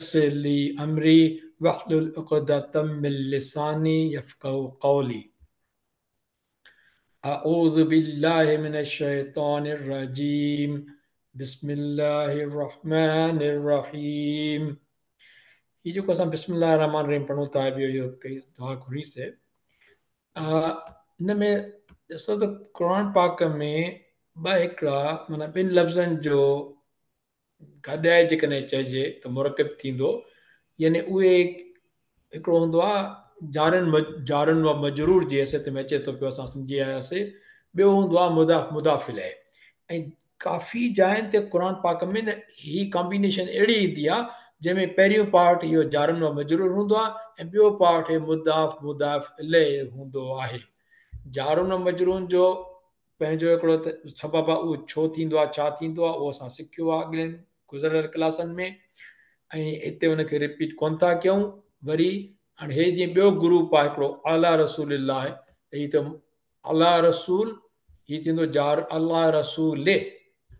ويسر لي أمري واحلل عقدة من لساني يفقهوا قولي أعوذ بالله من الشيطان الرجيم بسم الله الرحمن الرحيم ये जो कसम बिस्मिल्लाह रहमान रहीम पढ़ूं था यो कई दुआ घुरी से इन में ॾिसो त क़ुर पाक में ॿ हिकिड़ा माना ॿिनि लफ़्ज़नि जो गॾाए जेकॾहिं चइजे त मुरकब थींदो यानी उहे हिकिड़ो हूंदो आहे जारुनि व मजरूर जी हैसियत में अचे थो पियो असां सम्झी आयासीं ॿियो हूंदो आहे मुदाफ़ इलैह ऐं काफ़ी जायुनि ते क़ुर पाक में न ही कॉम्बिनेशन अहिड़ी ईंदी आहे जंहिंमें पहिरियों पार्ट इहो जारुनि व मजरूर हूंदो आहे ऐं ॿियो पार्ट इहो मुदाफ़ इलैह हूंदो आहे जारुनि व मजरूर जो पंहिंजो हिकिड़ो त सबबु आहे उहो छो थींदो आहे छा थींदो आहे उहो असां सिखियो आहे अॻिले गुज़िरियल क्लासनि में ऐं हिते हुनखे रिपीट कोन था कयूं वरी हाणे हे जीअं ॿियो ग्रुप आहे हिकिड़ो अला रसूल आहे हीअ त अला रसूल हीअ थींदो जार अला रसूल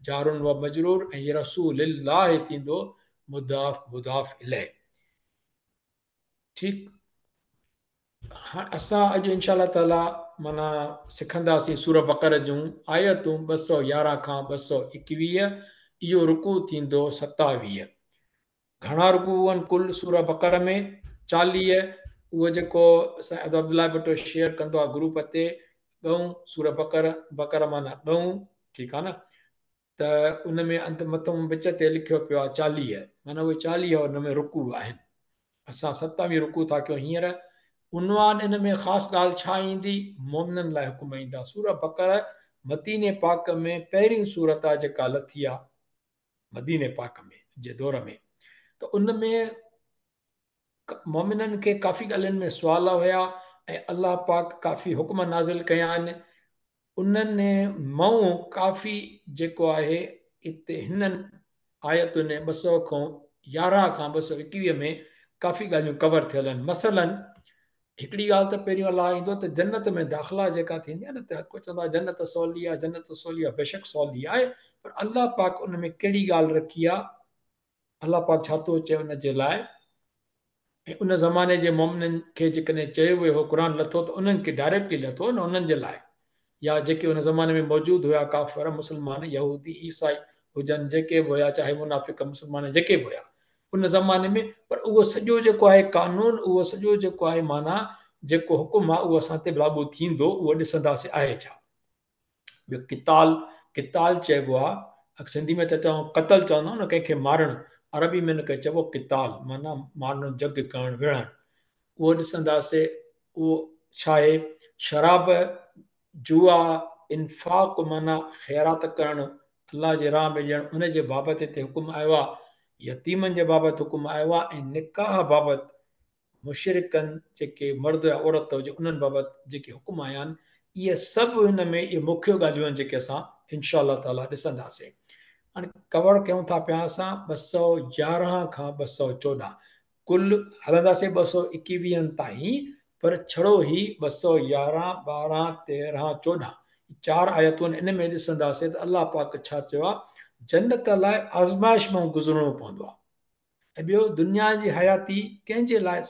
जारुन व मजरूर ऐं हीअ रसूल लाह थींदो मुदाफ़ इलैह ठीकु हाणे असां अॼु इनशा ताला माना सिखंदासीं सूर बक़र जूं आयतूं 211 खां 221 इहो रुकू थींदो 27 घणा रुकू आहिनि कुल सूर बक़र में 40 उहो जेको अब्दुल्ला भट्टो शेयर कंदो आहे ग्रुप ते ॻऊं सूर बक़र माना ॻऊं ठीकु आहे न त उन में अंत मथां विच ते लिखियो पियो आहे 40 माना उहे 40 उन में रुकू आहिनि असां 27 रुकू था कयूं हींअर उनवान इन में ख़ासि ॻाल्हि छा ईंदी मोमिननि लाइ हुकुम ईंदा सूर बक़र मदीने पाक में पहिरीं सूरत आहे जेका लथी आहे मदीने पाक में जे दौर में त उन में मोमिननि खे काफ़ी ॻाल्हियुनि में सुवाल हुया ऐं अलाह पाक काफ़ी हुकुम नाज़िल कया आहिनि उन्हनि मऊं काफ़ी जेको आहे हिते हिननि आयतुनि 211 खां 221 में काफ़ी ॻाल्हियूं कवर थियल आहिनि मसलन हिकिड़ी ॻाल्हि त पहिरियों अलाह ईंदो त जन्नत में दाख़िला जेका थींदी आहे न त को चवंदो आहे जन्नत सवली आहे बेशक सवली आहे पर अलाह पाक उन में कहिड़ी ॻाल्हि रखी आहे अलाह पाक छा थो चए उनजे लाइ ऐं उन ज़माने जे मोमिननि खे जेकॾहिं चयो वियो हो क़ुर लथो त उन्हनि खे डायरेक्टली लथो न उन्हनि जे लाइ या जेके उन ज़माने में मौजूदु हुया काफ़र मुस्लमान यहूदी ईसाई हुजनि जेके बि हुया चाहे मुनाफ़िक मुस्लमान जेके बि हुया उन ज़माने में पर उहो सॼो जेको आहे कानून उहो सॼो जेको आहे माना जेको हुकुम आहे उहो असां ते लागू थींदो उहो ॾिसंदासीं आहे छा ॿियो किताल चइबो आहे सिंधी में त चऊं क़तल चवंदा न कंहिंखे मारणु अरबी में न कंहिं चइबो किताल माना मारणु जग करणु विढ़णु उहो ॾिसंदासीं उहो छा आहे शराब जुआ इन्फ़ाक़ माना ख़ैरात करणु अलाह जे राह में ॾियणु उनजे बाबति हिते हुकुम आयो आहे यतीमनि जे बाबति हुकुम आयो आहे ऐं निकाह बाबति मुशरिकनि जेके मर्द या औरत हुजे उन्हनि बाबति जेके हुकुम आया आहिनि इहे सभु हिन में इहे मुख्य ॻाल्हियूं आहिनि जेके असां इनशा ताला ॾिसंदासीं हाणे कवर कयूं था पिया असां 211 खां 214 कुल हलंदासीं 221 ताईं पर छड़ो ई 211 12 13 14 4 आयतूं इन में ॾिसंदासीं त अलाह पाक छा चयो आहे जन्नत लाइ आज़माइश मां गुज़रणो पवंदो आहे ऐं ॿियो दुनिया जी हयाती कंहिंजे लाइ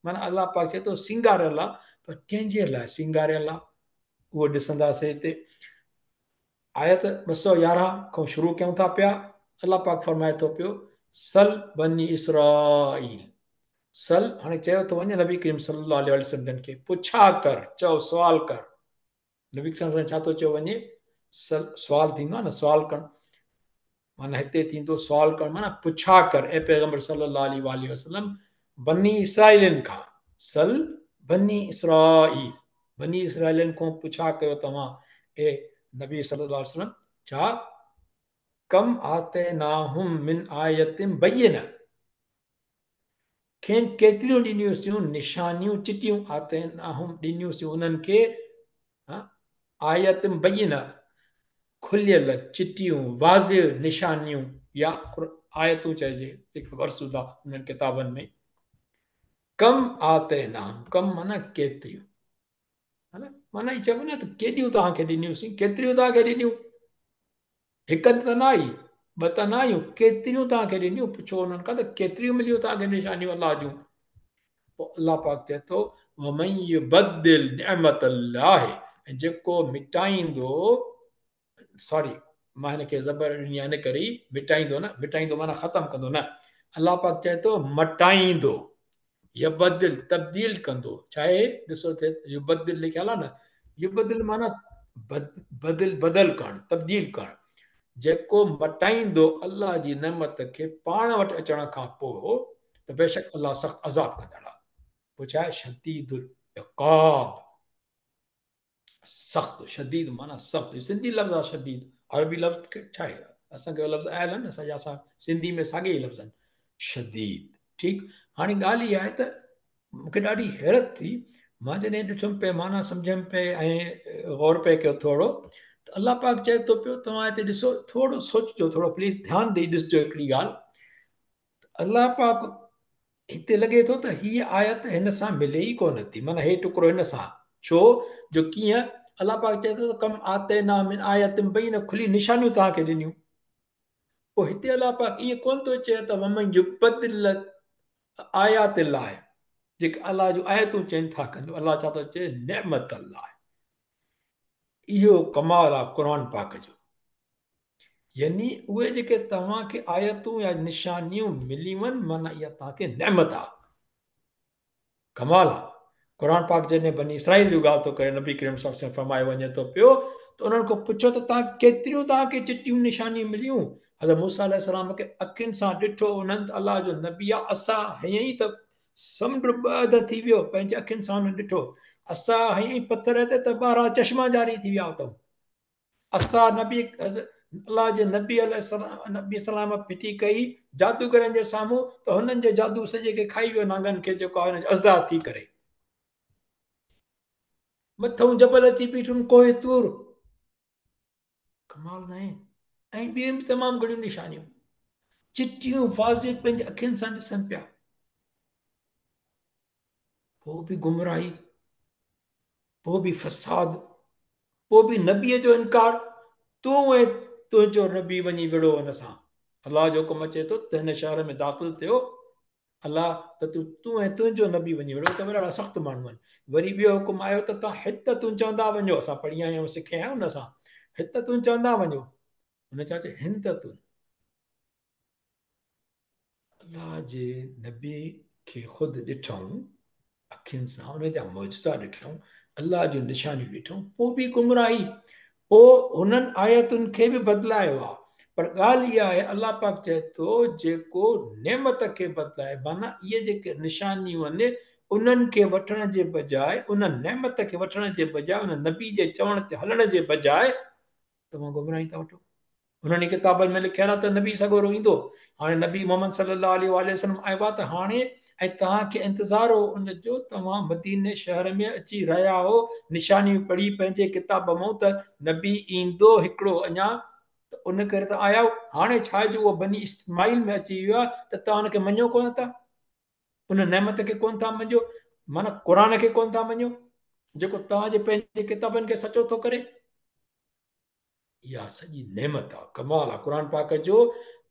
माना अलाह पाक चए थो सिंगारियल आहे पर कंहिंजे लाइ सिंगारियल आहे उहो ॾिसंदासीं हिते आयत 211 खां शुरू कयूं था पिया अलाह पाक फरमाए थो पियो सल बनी इसराईल सल हाणे चयो थो वञे नबी करीम सल्लल्लाहु अलैहि वसल्लम खे पुछा कर चओ सुवाल कर नबी करीम छा थो चयो वञे सल सुवाल थींदो आहे न सुवाल करणु माना हिते थींदो सुवाल करणु माना पुछा कर ऐं पैगंबर सल्लल्लाहु अलैहि वसल्लम बनी इसराइलनि खां सल बनी इसराइलनि खां पुछा कयो तव्हां ए नबी सल्लल्लाहु अलैहि वसल्लम छा कम आते नाहुम मिन आयतिन बय्यिना खेनि केतिरियूं ॾिनियूंसीं निशानियूं चिटियूं आते नाहुम ॾिनियूंसीं उन्हनि खे आयतिन बय्यिना खुलियल चिटियूं वाज़िह निशानियूं या आयतूं चइजे जेके वरसुदा उन्हनि किताबनि में कम आते नाम कम माना केतिरियूं माना ई चइबो न त केॾियूं तव्हांखे ॾिनियूंसीं केतिरियूं तव्हांखे ॾिनियूं हिकु त न आई ॿ त न आहियूं, केतिरियूं तव्हांखे ॾिनियूं, पुछो उन्हनि खां त केतिरियूं मिलियूं तव्हांखे निशानियूं अलाह जूं। पोइ अलाह पाक चए थो वमन युबद्दिल निअमत अल्लाह, जेको मिटाईंदो, सॉरी मां हिनखे ज़बर ॾिनी आहे इन करे ई मिटाईंदो न, मिटाईंदो माना ख़तमु कंदो न, अलाह पाक चए थो मटाईंदो, युबद्दिल तब्दील कंदो, छा आहे ॾिसो थिए युबद्दिल लिखियल आहे न, युबद्दिल माना बदल करणु, तब्दील करणु, जेको मटाईंदो अलाह जी नेमत खे पाण वटि अचण खां पोइ त बेशक अलाह सख़्तु अज़ाब कंदड़ आहे। पोइ छा आहे शदीदुल इक़ाब, सख़्तु, शदीद माना सख़्तु, सिंधी लफ़्ज़ आहे शदीद, अरबी लफ़्ज़ छा आहे, असांखे लफ़्ज़ आयल आहिनि असांजा, असां सिंधी में साॻे ई लफ़्ज़ आहिनि शदीद। ठीकु, हाणे ॻाल्हि इहा आहे त मूंखे ॾाढी हैरत थी, मां जॾहिं ॾिठुमि पिए माना सम्झमि पे ऐं गौर पे कयो थोरो, त अलाह पाक चए थो पियो तव्हां हिते ॾिसो, थोरो सोचिजो, थोरो प्लीज़ ध्यानु ॾेई ॾिसजो हिकिड़ी ॻाल्हि, अलाह पाक हिते लॻे थो त हीअ आयत हिन सां मिले ई कोन थी, माना हे टुकड़ो हिन सां, छो जो कीअं अलाह पाक चए थो त कम आते ना मिन आयत ॿई न खुली निशानियूं तव्हांखे ॾिनियूं, पोइ हिते अलाह पाक ईअं कोन थो चए त वमन युबद्दिल आयात अल्लाह, जेके अलाह जूं आयतूं चेंज था कनि, अलाह छा थो चए नेमत अल्लाह, इहो कमाल आहे क़ुर पाक जो, यानी उहे जेके तव्हांखे आयतूं या निशानियूं मिलियूं आहिनि, माना इहा तव्हांखे नेमत आहे, कमाल आहे। क़ुर पाक जॾहिं बनी इसराईल जी ॻाल्हि थो करे, नबी करीम सल्लल्लाहु अलैहि वसल्लम फरमायो वञे थो पियो, त उन्हनि खां पुछो त तव्हां केतिरियूं तव्हांखे चिटियूं निशानियूं मिलियूं, हज़रत मूसा अलैहिस्सलाम खे अखियुनि सां ॾिठो, उन्हनि अलाह जो नबी आहे, असां हीअं ई त समुंड ॿ थी वियो, पंहिंजे अखियुनि सां हुन ॾिठो, असां हीअं ई पथर ते त ॿारहं चश्मा जारी थी विया अथऊं, असां नबी अलाह जे नबी नबी सलाम फिटी कई जादूगरनि जे साम्हूं, त हुननि जे जादू सॼे खे खाई वियो नांगनि खे, जेको आहे अज़दा थी करे, मथऊं जबल अची बीठुनि कोहे तूर, कमाल न आहे, ऐं ॿियूं बि तमामु घणियूं निशानियूं, चिटियूं वाज़िब पंहिंजे अखियुनि सां ॾिसनि पिया, पोइ बि गुमराही, पोइ बि फसाद, पोइ बि नबीअ जो इनकार, तूं ऐं तुंहिंजो नबी वञी विड़ो हुन सां, अलाह जो हुकुम अचे थो त हिन शहर में दाख़िल थियो, अलाह त तूं ऐं तुंहिंजो नबी वञी विड़ो, त ॾाढा सख़्तु माण्हू आहिनि, वरी ॿियो हुकुम आयो त तव्हां हिततूं चवंदा वञो, असां पढ़ी आया आहियूं सिखिया आहियूं न असां, हिततूं चवंदा वञो, हुन छा चयो हिंततूं, अलाह जे नबी खे ख़ुदि ॾिठऊं अखियुनि सां, हुन जा मौजज़ा ॾिठऊं, अलाह जूं निशानियूं ॾिठऊं, पोइ बि गुमराही, पोइ हुननि आयतुनि खे बि बदिलायो आहे, पर ॻाल्हि इहा आहे अलाह पाक चए थो जेको नेमत खे बदिलाए, माना इहे जेके निशानियूं आहिनि उन्हनि खे वठण जे बजाए, उन नेमत खे वठण जे बजाए, उन नबी जे चवण ते हलण जे बजाए तव्हां गुमराही था वठो। उन्हनि किताबनि में लिखियल आहे त नबी सॻोरो ईंदो, हाणे नबी मोहम्मद सल्लल्लाहु अलैहि वसल्लम आयो आहे, त हाणे ऐं तव्हांखे इंतज़ारु हो उनजो, तव्हां मदीने शहर में अची रहिया हो, निशानियूं पढ़ी पंहिंजे किताब मां त नबी ईंदो हिकिड़ो अञा, त उन करे त आया, हाणे छा जो उहो बनी इस्माइल में अची वियो आहे, त तव्हां हुनखे मञो कोन था, उन नेमत खे कोन था मञो, माना क़ुर खे कोन था मञो, जेको तव्हांजे पंहिंजे किताबनि खे सचो थो करे, इहा सॼी नेमत आहे, कमाल आहे क़ुर पाक जो,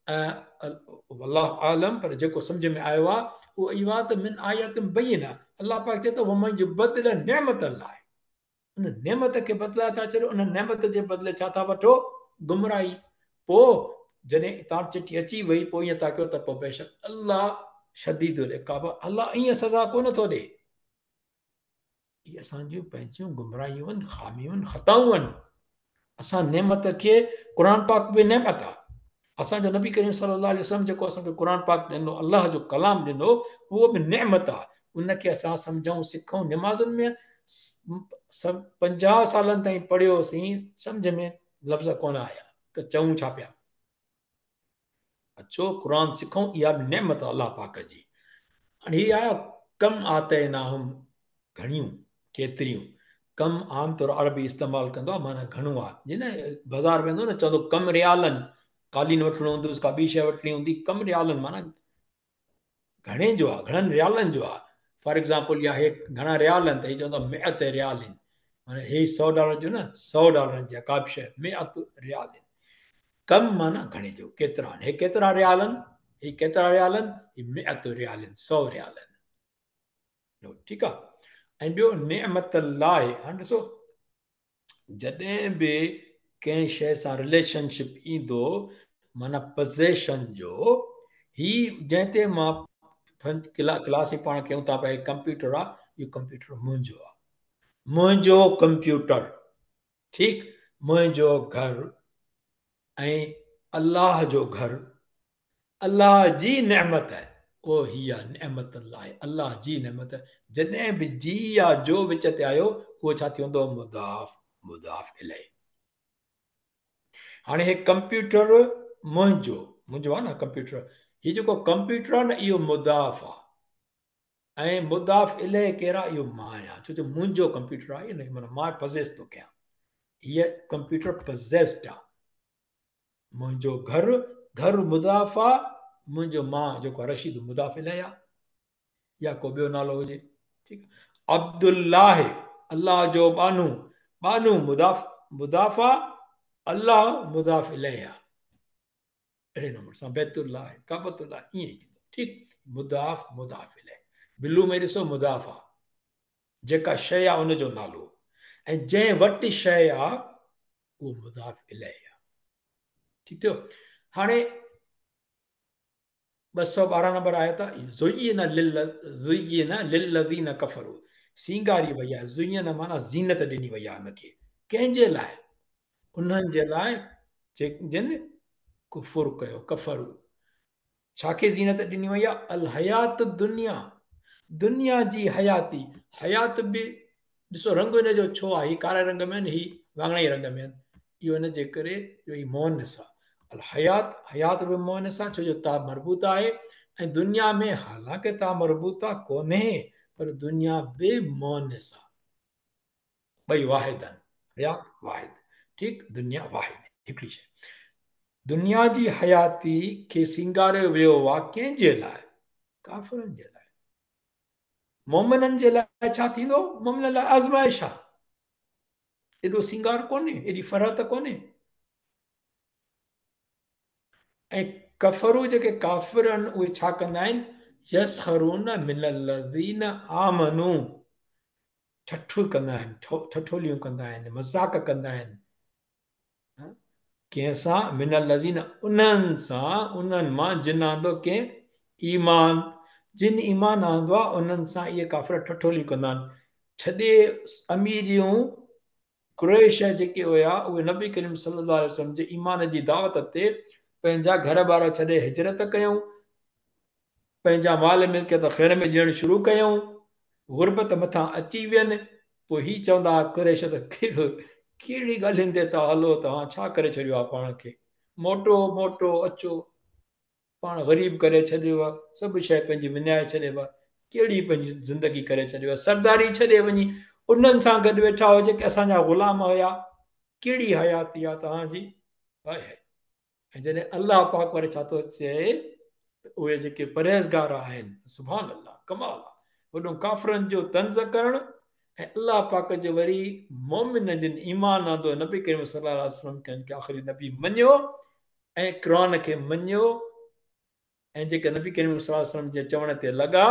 अल्लाह आलम, पर जेको सम्झ में आयो आहे उहो इहो आहे त मिन आयत बय्यिना, अल्लाह पाक चए थो वमन युबद्दिल नेमत अल्लाह, उन नेमत खे बदिलाए था छॾियो, उन नेमत जे बदिले छा था वठो, गुमराही, पोइ जॾहिं तव्हां चिठी अची वई, पोइ ईअं था कयो त पोइ बेशक अल्लाह शदीदुल इक़ाब, अल्लाह ईअं सज़ा कोन थो ॾे, इहे असांजूं पंहिंजूं गुमराहियूं आहिनि, ख़ामियूं आहिनि, ख़ताऊं आहिनि, असां नेमत खे, क़ुर पाक बि नेमत आहे, असांजो नबी करीम सल्लल्लाहु अलैहि वसल्लम जेको असांखे क़ुर पाक ॾिनो, अलाह जो कलाम ॾिनो, उहो बि नेमत आहे, उनखे असां सम्झूं सिखूं, निमाज़ुनि में 50 सालनि ताईं पढ़ियोसीं, सम्झ में लफ़्ज़ कोन आया, त चऊं छा पिया, अचो क़ुर सिखूं, इहा बि नेमत आहे अलाह पाक जी। हाणे हीअ आहे कम आते ना हम, घणियूं, केतिरियूं, कम आमतौर अरबी इस्तेमालु कंदो आहे, माना घणो आहे, जीअं न बाज़ारि वेंदो न चवंदो कम रियालनि, कालीन वठिणो हूंदुसि, का ॿी शइ वठिणी हूंदी, कम रियालनि माना घणे जो आहे, घणनि रियालनि जो आहे, फॉर एग्ज़ाम्पल इहा हे घणा रियाल आहिनि, त हीअ चवंदो मिअत रियाल आहिनि, माना हे $100 जो न, $100 जी आहे का बि शइ, मिअत रियाल आहिनि, कम माना घणे जो केतिरा आहिनि हे केतिरा रियाल आहिनि हे केतिरा रियाल आहिनि हे मिअत रियाल आहिनि 100 रियाल आहिनि ठीकु आहे ऐं ॿियो नेमत लाइ हाणे ॾिसो जॾहिं बि कंहिं शइ सां रिलेशनशिप ईंदो माना पोज़ेशन जो ही जंहिं ते मां क्लास पाण कयूं था भई कंप्यूटर आहे इहो कंप्यूटर मुंहिंजो आहे मुंहिंजो कंप्यूटर ठीकु मुंहिंजो घर ऐं अलाह जो घर अलाह जी नेमत आहे उहो ही आहे नेमत लाइ अलाह जी नेमत जॾहिं बि जी या जो विच ते आयो उहो छा थी वेंदो मुदाफ़ मुदाफ़ इलाही हाणे हे कंप्यूटर मुंहिंजो मुंहिंजो आहे न कंप्यूटर हीउ जेको कंप्यूटर आहे न इहो मुदाफ़ आहे ऐं मुदाफ़ इलाही कहिड़ा इहो मां आहियां छो जो मुंहिंजो कंप्यूटर आहे न माना मां पज़ेस थो कयां हीअ कंप्यूटर पज़ेस्ड आहे मुंहिंजो घर मुदाफ़ आहे मुंहिंजो मां जेको आहे रशीद मुदाफ़ इलाही आहे या को ॿियो नालो हुजे ठीकु अब्दुल्लाह अल्लाह जो बानू बानू मुदाफ़ा अल्लाह मुदाफ़ इलाही आहे अहिड़े नमूने सां बैतुल्लाह काबतुल्लाह ईअं ई थींदो ठीकु मुदाफ़ मुदाफ़ इलाही बिलू में ॾिसो मुदाफ़ आहे जेका शइ आहे उनजो नालो ऐं जंहिं वटि शइ आहे उहो मुदाफ़ इलाही आहे ठीकु थियो हाणे 212 नंबर आयत लिल्लज़ीन कफ़रू सींगारी वई आहे ज़ुय्यन माना ज़ीनत ॾिनी वई आहे हुनखे कंहिंजे लाइ उन्हनि जे लाइ जिन कुफुर कयो कफ़रू छाखे ज़ीनत ॾिनी वई आहे अल हयात दुनिया दुनिया जी हयाती हयात बि ॾिसो रंग हिनजो छो आहे हीअ कारे रंग में आहिनि हीअ वाङणाई रंग में आहिनि इहो हिनजे करे इहो ई मोहनस आहे हयात हयात बि मोहनस आहे छो जो ता मरबूत आहे ऐं दुनिया में हालांकि ता मरबूता कोन्हे पर दुनिया बि मोहनस आहे ॿई वाहिद आहिनि हयात वाहिद ठीकु दुनिया वाहिद हिकिड़ी शइ दुनिया जी हयाती खे सिंगारियो वियो आहे कंहिंजे लाइ काफ़िरनि जे लाइ मोमिननि जे लाइ छा थींदो मोमिननि लाइ आज़माइश आहे एॾो सिंगार कोन्हे एॾी फरहत कोन्हे ऐं कफ़रू जेके काफ़िर आहिनि उहे छा कंदा आहिनि यसख़रून मिनल लज़ीन आमनू ठठू कंदा आहिनि ठठोलियूं कंदा आहिनि मज़ाक कंदा आहिनि कंहिंसां मिनल लज़ीन उन्हनि सां उन्हनि मां जिन आंदो कंहिं ईमान जिन ईमान आंदो आहे उन्हनि सां इहे काफ़िर ठठोलियूं कंदा आहिनि छॾे अमीरियूं कुरैश जेके हुया उहे नबी करीम सल्लल्लाहु अलैहि वसल्लम जे ईमान जी दावत ते पंहिंजा घर बार छॾे हिजरत कयूं पंहिंजा माल मिल्कियत ख़ैर में ॾियणु शुरू कयूं गुरबत मथां अची वियनि पोइ हीअ चवंदा कुरैश त कहिड़ी ॻाल्हियुनि ते था हलो तव्हां छा करे छॾियो आहे पाण खे मोटो मोटो अचो पाण ग़रीब करे छॾियो आहे सभु शइ पंहिंजी विञाए छॾियो आहे कहिड़ी पंहिंजी ज़िंदगी करे छॾियो आहे सरदारी छॾे वञी उन्हनि सां गॾु वेठा हो जेके असांजा ग़ुलाम हुया कहिड़ी हयाती आहे तव्हांजी ऐं जॾहिं अलाह पाक वरी छा थो चए उहे जेके परहेज़गार आहिनि सुभान अलाह कमाल आहे वॾो काफ़िरनि जो तंज़ करणु ऐं अलाह पाक जो वरी मोमिन जिन ईमान आंदो नबी करीम सल्लल्लाहु अलैहि वसल्लम खे आख़िरी नबी मञियो ऐं क़ुर खे मञियो ऐं जेके नबी करीम सल्लल्लाहु अलैहि वसल्लम जे चवण ते लॻा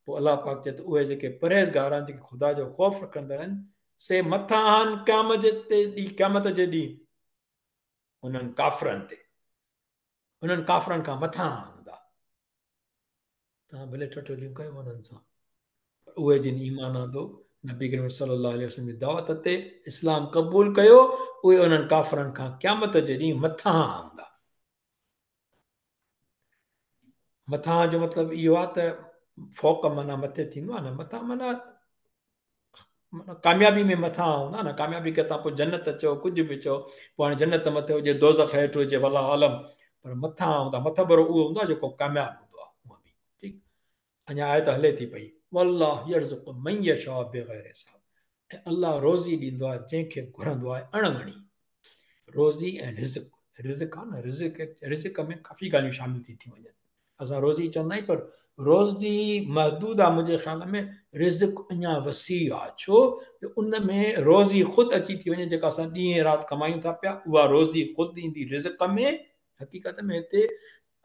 पोइ अलाह पाक चए त उहे जेके परहेज़गार आहिनि जेके ख़ुदा जो ख़ौफ़ रखंदड़ आहिनि से मथां आहिनि क़यामत जे ॾींहुं उन्हनि काफ़िरनि ते उन्हनि काफ़िरनि खां मथां हूंदा तव्हां भले ठठोलियूं कयो उन्हनि सां उहे जिन ईमान आंदो नबी करीम सल्लल्लाहु अलैहि वसल्लम जी दावत ते इस्लाम क़बूल कयो उहे उन्हनि काफ़िरनि खां क़यामत जे ॾींहुं मथां हूंदा मथां जो मतिलबु इहो आहे त फ़ौक़ माना मथे थींदो आहे न मथां माना कामयाबी में मथां हूंदा न कामयाबी खे तव्हां पोइ जन्नत चओ कुझु बि चओ पोइ हाणे जन्नत मथे हुजे दोज़ख हेठि हुजे वला आलम पर मथां हूंदा मथबरो उहो हूंदो आहे जेको कामयाबु हूंदो आहे उहो बि ठीकु अञा आयत हले थी पई वल्लाह यर्ज़ुक़ु मन यशाअ बिग़ैर हिसाब ऐं अलाह रोज़ी ॾींदो आहे जंहिंखे घुरंदो आहे अणगणी रोज़ी ऐं रिज़िक आहे न रिज़िक में काफ़ी ॻाल्हियूं शामिल थी वञनि असां रोज़ी चवंदा आहियूं पर रोज़ी महदूद आहे मुंहिंजे ख़्याल में, रिज़्क़ अञा वसी आहे, छो जो उन में रोज़ी ख़ुदि अची थी वञे, जेका असां ॾींहं राति कमायूं था पिया, उहा रोज़ी ख़ुदि ईंदी रिज़क़ में। हक़ीक़त में हिते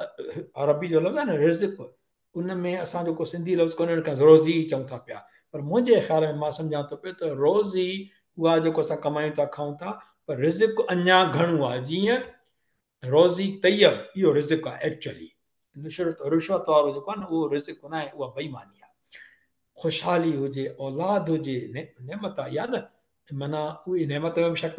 अरबी जो लफ़्ज़ आहे न रिज़क़, उन में असां जेको सिंधी लफ़्ज़ कोन्हे उनखे रोज़ी चऊं था पिया, पर मुंहिंजे ख़्याल में मां सम्झां थो पियो त रोज़ी उहा जेको असां कमायूं था खाऊं था, पर रिज़क़ अञा घणो आहे। जीअं रोज़ी तैयब, इहो रिज़क़ आहे एक्चुअली। रिश्वत वारो जेको आहे न, उहो रिज़क़ न आहे, उहा बेईमानी आहे। ख़ुशहाली हुजे, औलाद हुजे, नेमत आहे इहा न, माना उहे नेमत में बि शक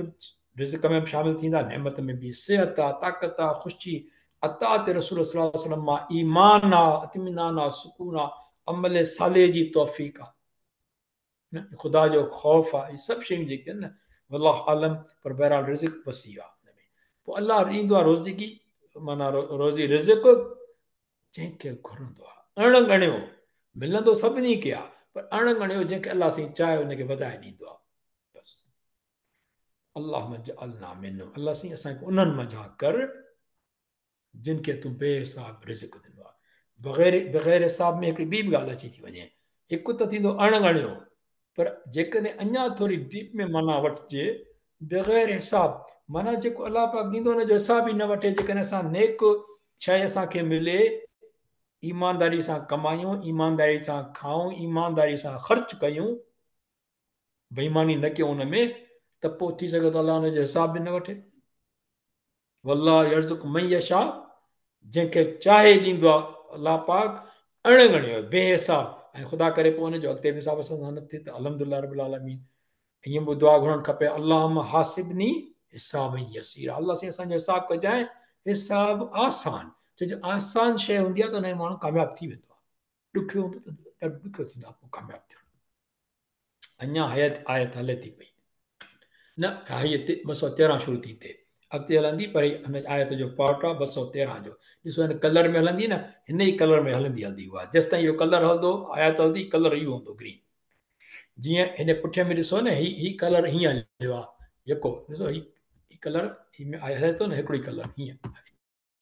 रिज़क़ में बि शामिल थींदा, नेमत में बि सिहत आहे, ताक़त आहे, ख़ुशी, अतात रसूल सल्लल्लाहु अलैहि वसल्लम मां ईमान आहे, इत्मीनान आहे, सुकून आहे, अमल साले जी तौफ़ीक़ आहे, ख़ुदा जो ख़ौफ़ आहे, इहे सभु शयूं जेके आहिनि न, वल्लाह आलम, पर बहरहाल रिज़क़ वसी आहे हुन में। पोइ अलाह ॾींदो आहे रोज़ी, माना रोज़ी रिज़क़ जंहिंखे घुरंदो आहे, अणगणियो मिलंदो सभिनी खे आहे, पर अणगणियो जंहिंखे अलाह साईं चाहे हुनखे वधाए ॾींदो आहे। बसि अलाह अल्लाह मिनो, अलाह साईं असांखे उन्हनि मंझां कर जिन खे तूं बेहिसाब रिज़क़ ॾिनो आहे। बग़ैर हिसाब में हिकिड़ी ॿी बि ॻाल्हि अची थी वञे, हिकु त थींदो अणगणियो, पर जेकॾहिं अञा थोरी डीप में माना वठिजे, बग़ैर हिसाब, माना जेको अलाह पाक ॾींदो हुनजो हिसाब ई न वठे, जेकॾहिं असां नेक शइ असांखे मिले, ईमानदारी सां कमायूं, ईमानदारी सां खाऊं, ईमानदारी सां ख़र्च कयूं, बेईमानी न कयूं हुन में, त पोइ थी सघे थो अलाह हुनजो हिसाब बि न वठे। वल्लाह यर्ज़ुक़ु मन यशा, जंहिंखे चाहे ॾींदो आहे अलाह पाक अणगणियो बेहिसाब, ऐं ख़ुदा करे पोइ हुनजो अॻिते बि हिसाब सां न थिए त अल्हम्दुलिल्लाह रब्बिल आलमीन। ईअं बि दुआ घुरणु खपे, अल्लाहुम्मा हासिबनी हिसाब यसीर, अल्लाह साईं असांजो हिसाब कजांइ हिसाब आसान, छो जो आसान शइ हूंदी आहे त हुन में माण्हू कामयाबु थी वेंदो आहे, ॾुखियो हूंदो त ॾाढो ॾुखियो थींदो आहे पोइ कामयाबु थियणु। अञा आयत हले थी पई, न हिते 213 शुरू थी थिए, अॻिते हलंदी, पर हिन आयत जो पार्ट आहे 213 जो। ॾिसो हिन कलर में हलंदी न, हिन ई कलर में हलंदी उहा, जेसि ताईं इहो कलर हलंदो, आयत हलंदी, कलर इहो हूंदो ग्रीन। जीअं हिन पुठियां में ॾिसो न, ही कलर हीअं हलियो आहे, जेको ॾिसो ही कलर हले थो न, हिकिड़ो ई कलर हीअं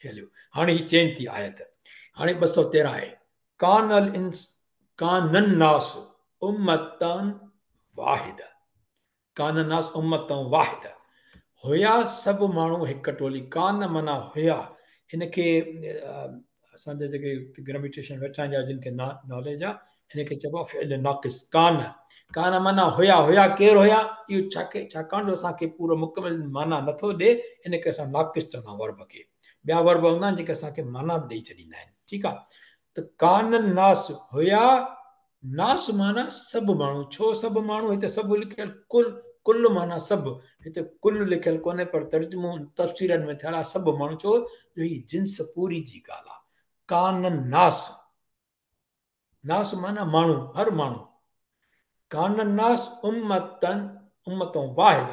हलियो, हाणे ही चेंज थी आयत, हाणे 213 आहे। कानन नास उम्मतन वाहिद, कान नास उम्मतन वाहिद, हुया सभु माण्हू हिकु टोली, कान माना हुया, हिनखे असांजा जेके ग्रेविटेशन वेठा आहिनि, जिन खे नॉलेज आहे, हिनखे चइबो आहे फ़िल नाक़िस, कान माना हुया, हुया केरु हुया, इहो छाकाणि जो असांखे पूरो मुकमिल माना नथो ॾे, हिनखे असां नाक़िस चवंदा आहियूं वर्ब खे। ॿिया वर्ब हूंदा आहिनि जेके असांखे माना बि ॾेई छॾींदा आहिनि, ठीकु आहे। त कान नास हुया, नास माना सभु माण्हू, छो सभु माण्हू, हिते सभु लिखियलु कुल माना सभु, हिते कुल लिखियलु कोन्हे, पर तर्जुमो तफ़सीरनि में थियल आहे सभु माण्हू, छो जो ही जिन्स पूरी जी ॻाल्हि आहे। कान नास, नास माना माण्हू, हर माण्हू, कान नास उम्मतन, उम्मतों वाहिद,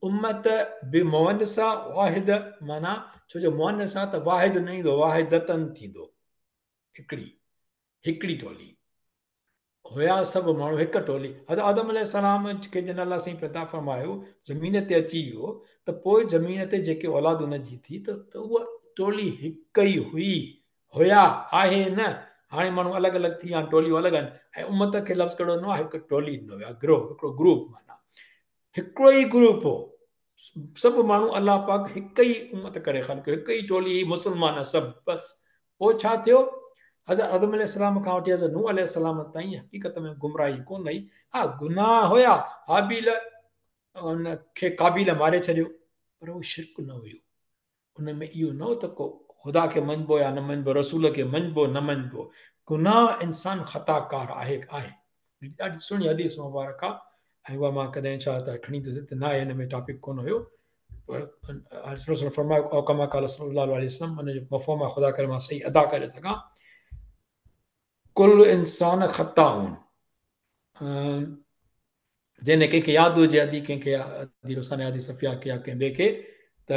उम्मत बि मुअन्नस आहे, वाहिद माना छो जो मुअन्नस आहे त वाहिद न ईंदो, वाहिदतन थींदो, हिकिड़ी टोली, हुया सभु माण्हू हिकु टोली। हज़रत आदम अलैहिस्सलाम खे जन अलाह साईं पैदा फरमायो, ज़मीन ते अची वियो, त पोइ ज़मीन ते जेके औलाद हुनजी थी, त उहा टोली हिकु ई हुई, हुया, आहे न, हाणे माण्हू अलॻि अलॻि थी विया आहिनि, टोलियूं अलॻि आहिनि, ऐं उम्मत खे लफ़्ज़ कहिड़ो ॾिनो आहे, हिकु टोली ॾिनो आहे, गिरोह, हिकिड़ो ग्रुप, माना हिकिड़ो ई ग्रुप हो, सभु माण्हू अलाह पाक हिकु ई उम्मत करे ख़लक़, हिकु ई टोली, मुस्लमान सभु, बसि। पोइ छा थियो, हज़रत आदम अलैहिस्सलाम खां वठी हज़रत नूह अलैहिस्सलाम ताईं हक़ीक़त में गुमराही कोन आई, हा गुनाह हुया, हाबील उनखे काबील मारे छॾियो, पर उहो शिरक न हुयो, उन में इहो न हो त को ख़ुदा खे मञिबो या न मञिबो, रसूल खे मञिबो न मञिबो, गुनाह इंसान ख़ताकार आहे, ॾाढी सुहिणी हदीस मुबारक आहे, ऐं उहा मां कॾहिं छा त खणी थो त न आहे, हिन में टॉपिक कोन हुयो, फरमायो कमा क़ाल सल्लल्लाहु अलैहि वसल्लम, उनजो मफ़हूम आहे, ख़ुदा करे मां सही अदा करे सघां, कुल इंसान ख़ताउन, जंहिंने कंहिंखे यादि हुजे, अदी कंहिंखे अदी रुसाने आदि सफ़िया के या कंहिं ॿिए खे, त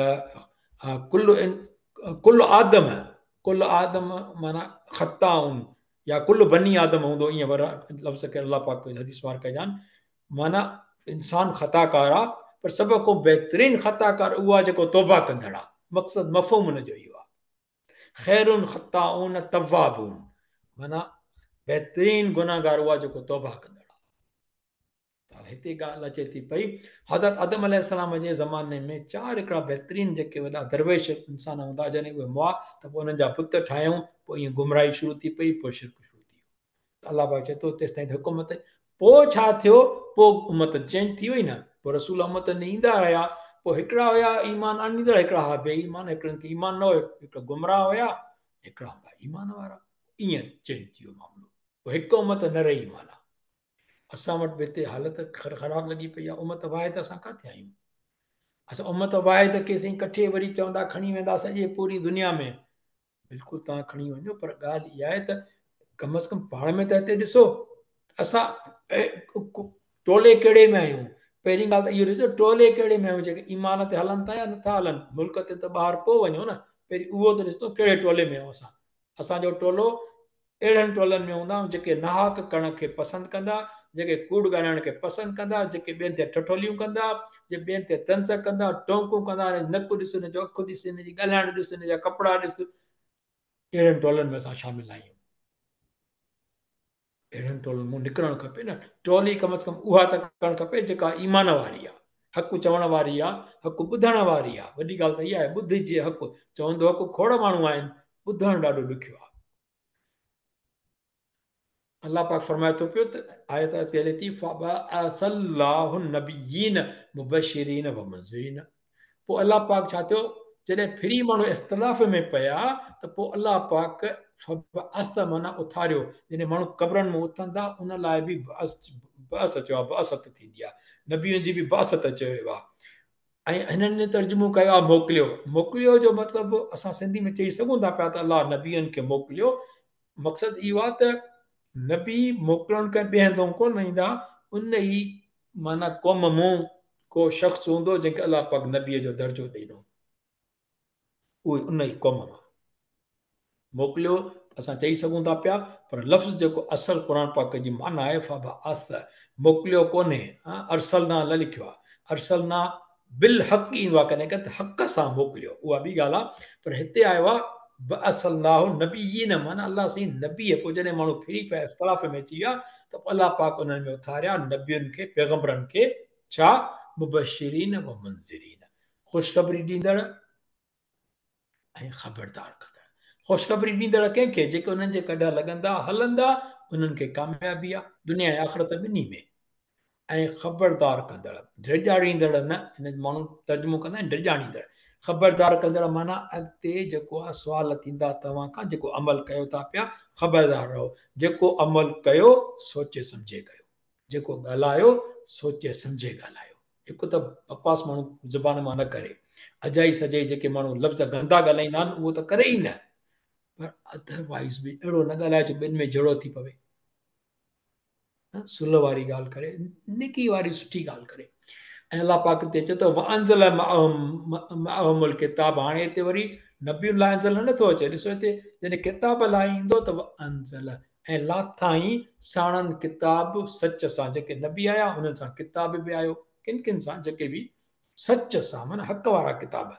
कुल आदम माना ख़ताउन, या कुल बनी आदम हूंदो, ईअं वर लफ़्ज़ खे अलाह पाक हदीस वार कया आहिनि, माना इंसान ख़ताकार आहे, पर सभ खां बहितरीन ख़ताकार उहो आहे जेको तौबा कंदड़ आहे, मक़सदु मफ़हूम हुनजो इहो आहे। ख़ैरुन ख़ताउन तवाबून, माना बहितरीन गुनाहगार उहा जेको तौबा कंदड़ आहे। हिते ॻाल्हि अचे थी पई हज़रत आदम अलैहिस्सलाम जे ज़माने में 4 हिकिड़ा बहितरीन जेके वॾा दरवेश इंसान हूंदा जॾहिं उहे मुआ त पोइ उन्हनि जा बुत ठाहियूं, पोइ ईअं गुमराही शुरू थी पई, पोइ शिरक शुरू थी वियो। अलाह पाक चए थो तेसि ताईं हुकूमत, पोइ छा थियो, पोइ उमत चेंज थी वई न, पोइ रसूल उमत में ईंदा रहिया, पोइ हिकिड़ा हुया ईमान आणींदड़, हिकिड़ा हुआ बेईमान, हिकिड़नि खे ईमान न हुयो, हिकिड़ा गुमराह हुया, हिकिड़ा हुआ ईमान वारा। ईअं चेंज थी वियो मामलो, पोइ हिकु उमत न रही माना। असां वटि बि हिते हालत ख़राबु लॻी पई आहे। उमत वाहे त असां किथे आहियूं? असां उमत वाहे त केसीं कठे वरी चवंदा खणी वेंदा सॼे पूरी दुनिया में। बिल्कुलु तव्हां खणी वञो, पर ॻाल्हि इहा आहे त कम अज़ कम पाण में त हिते ॾिसो असां टोले कहिड़े में आहियूं। पहिरीं ॻाल्हि त इहो ॾिसो टोले कहिड़े में आहियूं, जेके ईमान ते हलनि था या नथा हलनि। मुल्क ते त ॿाहिरि पोइ वञो न, पहिरीं उहो त ॾिसो कहिड़े टोले में आहियूं असां। असांजो टोलो अहिड़नि टोलनि में हूंदा जेके नाहक करण खे पसंदि कंदा, जेके कूड़ ॻाल्हाइण खे पसंदि कंदा, जेके ॿियनि ते ठठोलियूं कंदा, जे ॿियनि ते तंज़ कंदा, टोंकूं कंदा, नकु ॾिस, हिनजो अखि ॾिस, हिनजी ॻाल्हाइण ॾिस, हिनजा कपिड़ा ॾिस। अहिड़नि टोलनि में असां शामिल आहियूं। अहिड़नि टोलनि मां निकिरणु खपे न। टोली कम अज़ कम उहा त करणु खपे जेका ईमान वारी आहे, हक़ु चवण वारी आहे, हक़ु ॿुधण वारी आहे। वॾी ॻाल्हि त इहा आहे, ॿुधिजे हक़ु। चवंदो हक़ु खोड़ माण्हू आहिनि, ॿुधणु ॾाढो ॾुखियो आहे। अल्लाह पाक फरमाए थो पियो त आयत ते हले थी फबअसल्लाहु नबिय्यीन मुबश्शिरीन व मुनज़िरीन। पोइ अल्लाह पाक छा थियो, जॾहिं फिरी माण्हू इख़्तिलाफ़ में पिया त पोइ अल्लाह पाक फबअस माना उथारियो। जॾहिं माण्हू क़ब्रनि में उथंदा उन लाइ बि बअस चयो आहे, बअसत थींदी आहे। नबियुनि जी बि बअसत चयो वियो आहे। ऐं हिननि तर्जुमो कयो आहे मोकिलियो। मोकिलियो जो मतिलबु असां सिंधी में चई सघूं था पिया त अल्लाह नबियनि खे मोकिलियो। मक़सदु इहो आहे त नबी मोकिलण खां ॿिए हंधों कोन ईंदा, उन ई माना क़ौम मूं को शख़्स हूंदो जंहिंखे अलाह पाक नबीअ जो दर्जो ॾिनो, उहे उन ई क़ौम मां मोकिलियो। असां चई सघूं था पिया, पर लफ़्ज़ जेको असल क़ुर पाक जी माना आहे फबअस, मोकिलियो कोन्हे, अरसलना न लिखियो आहे। अरसलना बिल हक़ ईंदो आहे, कॾहिं कॾहिं हक़ सां मोकिलियो, उहा बि ॻाल्हि आहे। पर हिते आयो आहे बअसल्लाहु नबिय्यीन माना अल्लाह साईं नबीअ। पोइ जॾहिं माण्हू फिरी पिया इख़्तिलाफ़ में अची विया त अल्लाह पाक उन्हनि में उथारिया नबियुनि खे, पैगम्बरनि खे, छा मुबश्शिरीन व मुनज़िरीन, ख़ुशख़बरी ॾींदड़ ऐं ख़बरदार कंदड़। ख़ुशख़बरी ॾींदड़ कंहिंखे, जेके उन्हनि जे कॾहिं लॻंदा हलंदा उन्हनि खे कामयाबी आहे दुनिया ऐं आख़िरत ॿिन्ही में। ऐं ख़बरदार कंदड़, डिॼाड़ींदड़ न, हिन माण्हू तर्जुमो कंदा आहिनि डिॼाड़ींदड़। ख़बरदार कंदड़ माना अॻिते जेको आहे सुवाल थींदा तव्हां खां, जेको अमल कयो था पिया, ख़बरदार रहो। जेको अमल कयो सोचे सम्झे कयो, जेको ॻाल्हायो सोचे सम्झे ॻाल्हायो। हिकु त बकवास माण्हू ज़ुबान मां न करे, अजाई सजाई जेके माण्हू लफ़्ज़ गंदा ॻाल्हाईंदा आहिनि उहो त करे ई न, पर अदरवाइज़ बि अहिड़ो न ॻाल्हाए जो ॿिनि में झगड़ो थी पवे। सुल वारी ॻाल्हि करे, निकी वारी सुठी ॻाल्हि करे। ऐं अलाह पाक ते चए थो वअंज़ल मअहुमुल किताब। हाणे हिते वरी नबियुनि लाइ अंज़ल नथो अचे, ॾिसो हिते जॾहिं किताब लाइ ईंदो त वअंज़ल ऐं लाथाई साणनि किताब सच सां। जेके नबी आया उन्हनि सां किताब बि आयो, किन किन सां, जेके बि सच सां माना हक़ वारा किताब।